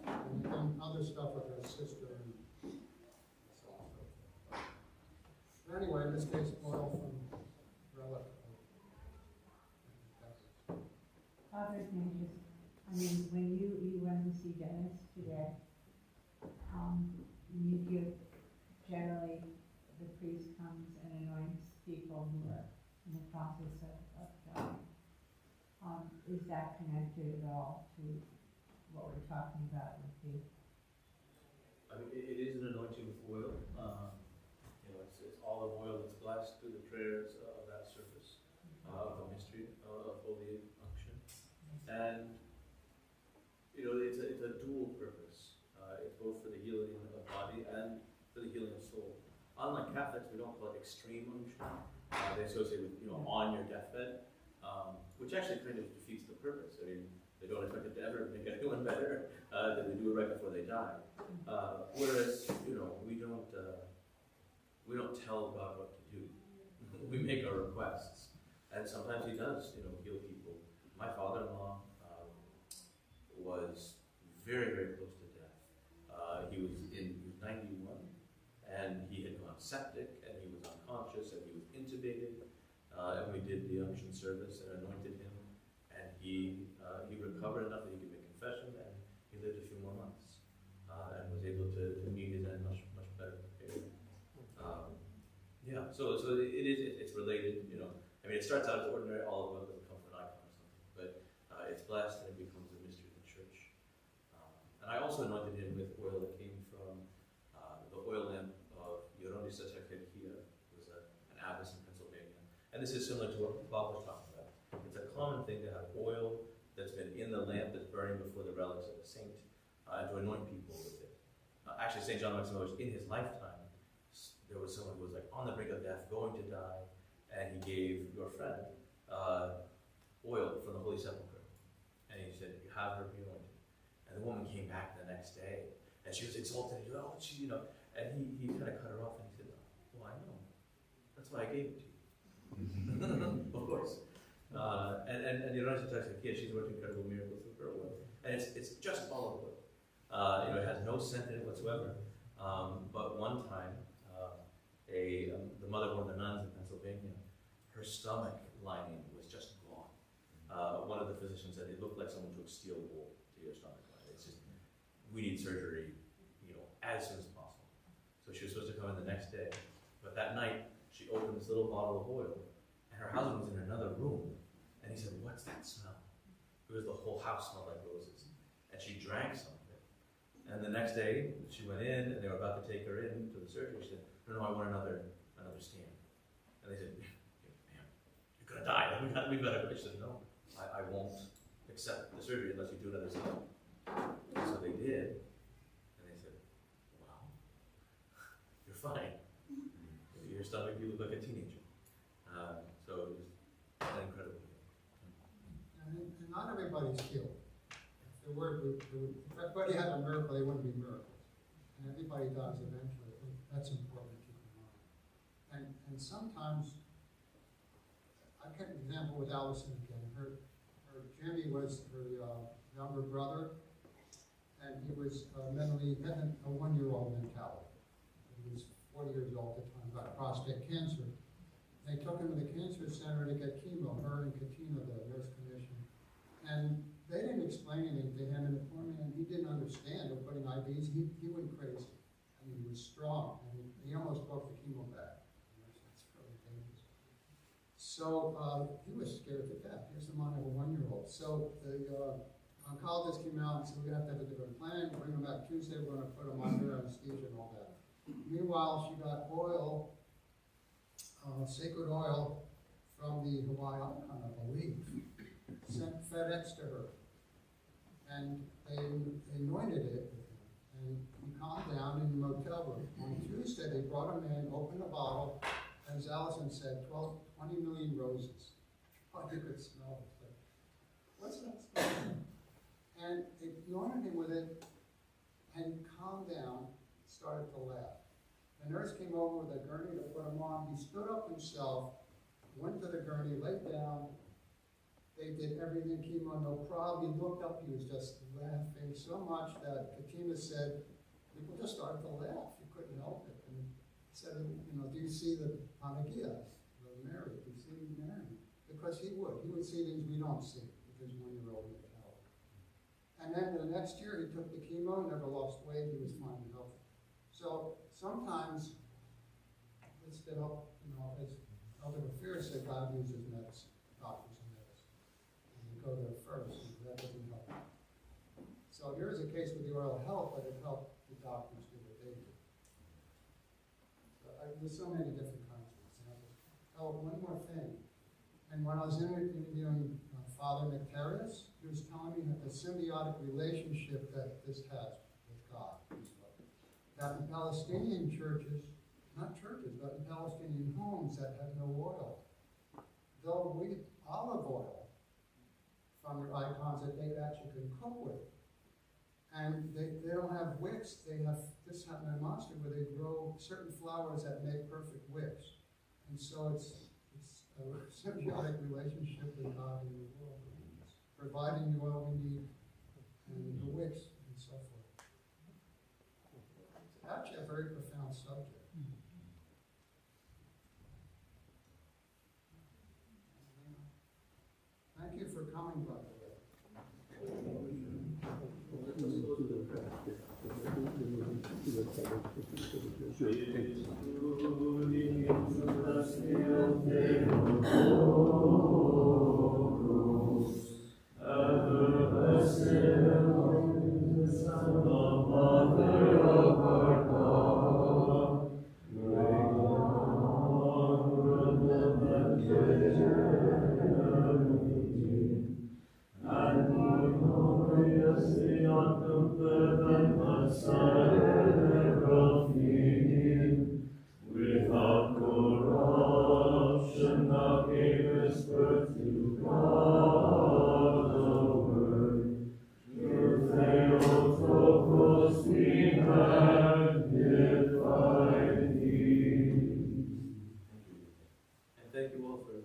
and you've done other stuff with her sister and so on and so forth. But anyway, in this case, oil from relic. Father Ignatius, I mean, when you went to see Dennis today, you give, generally, the priest comes and anoints people who are in the process of dying. Is that connected at all to what we're talking about with the? I mean, it is an anointing with oil. It's olive oil that's blessed through the prayers of that service, of the mystery of Holy Unction. And, it's a dual purpose. It's both for the healing of body and for the healing of soul. Unlike Catholics, we don't call it extreme unction. They associate with, on your deathbed, which actually kind of defeats the purpose. I mean, they don't expect it to ever make anyone better, that they do it right before they die. Whereas, we don't tell God what to do. We make our requests. And sometimes he does, heal people. My father-in-law was very, very close to death. He was 91, and he had gone septic, and he was unconscious, and he was intubated. And we did the unction service and anointed him, and he recovered enough that he could make confession, and he lived a few more months, and was able to meet his end much better prepared. So it's related. I mean, it starts out as ordinary olive oil that will come from an icon or something, but it's blessed and it becomes a mystery of the church. And I also anointed him with oil that came from the oil lamp of Yoronisa Chakerkia, who was an abbess in Pennsylvania. And this is similar to what Bob was talking about. It's a common thing to have oil that's been in the lamp that's burning before the relics of the saint, and to anoint people with it. Actually, St. John Maximus, in his lifetime, there was someone who was like on the brink of death, going to die, and he gave your friend oil from the Holy Sepulchre. And he said, you have her be anointed. And the woman came back the next day, and she was exalted. And and he kind of cut her off, and he said, well, I know. That's why I gave it to you. Of course. And Yoronisa Chakerkia, she's worked incredible miracles with her oil. And it's just olive oil. It has no scent in it whatsoever. But one time, the mother of one of the nuns in Pennsylvania, her stomach lining was just gone. One of the physicians said it looked like someone took steel wool to your stomach line. It's just, we need surgery, as soon as possible. So she was supposed to come in the next day, but that night she opened this little bottle of oil, and her husband was in another room, and he said, "What's that smell?" Because the whole house smelled like roses, and she drank some of it. And the next day she went in, and they were about to take her in to the surgery. She said, "No, I want another scan." And they said, "Ma'am, you're gonna die. We've got to." She said, "No, I won't accept the surgery unless you do another scan." And so they did, and they said, "Wow, you're fine. Your stomach, you look like a teenager." So it was an incredible thing. And not everybody's healed. If everybody had a miracle, they wouldn't be miracles. And everybody does eventually. That's important to keep in mind. And sometimes, I get an example with Allison again. Her Jimmy was her younger brother, and he was mentally, had a 1-year-old mentality. He was 40 years old at the time, got prostate cancer. They took him to the cancer center to get chemo, her and Katina, the nurse clinician. And they didn't explain anything to him in the morning, and he didn't understand. They're putting IVs. He went crazy. I mean, he was strong, and he almost broke the chemo bag. That's really dangerous. So he was scared to death. Here's the mind of a 1-year-old. So the oncologist came out and said, "We're going to have a different plan. Bring him back Tuesday. We're going to put him under anesthesia and all that." Meanwhile, she got oil, sacred oil, from the Hawaii icon, I believe, sent FedEx to her. And they anointed it with him. And he calmed down in the motel room. On Tuesday, they brought him in, opened the bottle, as Allison said, 20 million roses. Oh, you could smell it. Like, what's that smell? And they anointed him with it and calmed down, started to laugh. The nurse came over with a gurney to put him on. He stood up himself, went to the gurney, laid down. They did everything, chemo, no problem. He looked up, he was just laughing so much that Katina said, people just started to laugh. You couldn't help it. And he said, you know, do you see the Panagia, the Mary? Do you see Mary? Because he would. He would see things we don't see with his 1-year-old mentality. And then the next year, he took the chemo, never lost weight. He was fine and healthy. So sometimes, let's get up, you know, as Elder Fear said, God uses medicine, doctors and medicine. And you go there first, and that doesn't help. So here's a case with the oral help, but it helped the doctors do what they do. So there's so many different kinds of examples. Oh, one more thing. And when I was interviewing Father Nectarius, he was telling me that the symbiotic relationship that this has with God. That in Palestinian churches, not churches, but in Palestinian homes that have no oil, they'll read olive oil from their icons that they actually can cook with. And they don't have wicks. They have this happened in Monster where they grow certain flowers that make perfect wicks. And so it's a symbiotic relationship with God in the world, providing the oil we need and the wicks and so forth. It's actually a very profound subject. Thank you for coming, by the way. Without corruption, thou gavest birth to God the Word. Your Theotokos we magnify thee. And thank you all for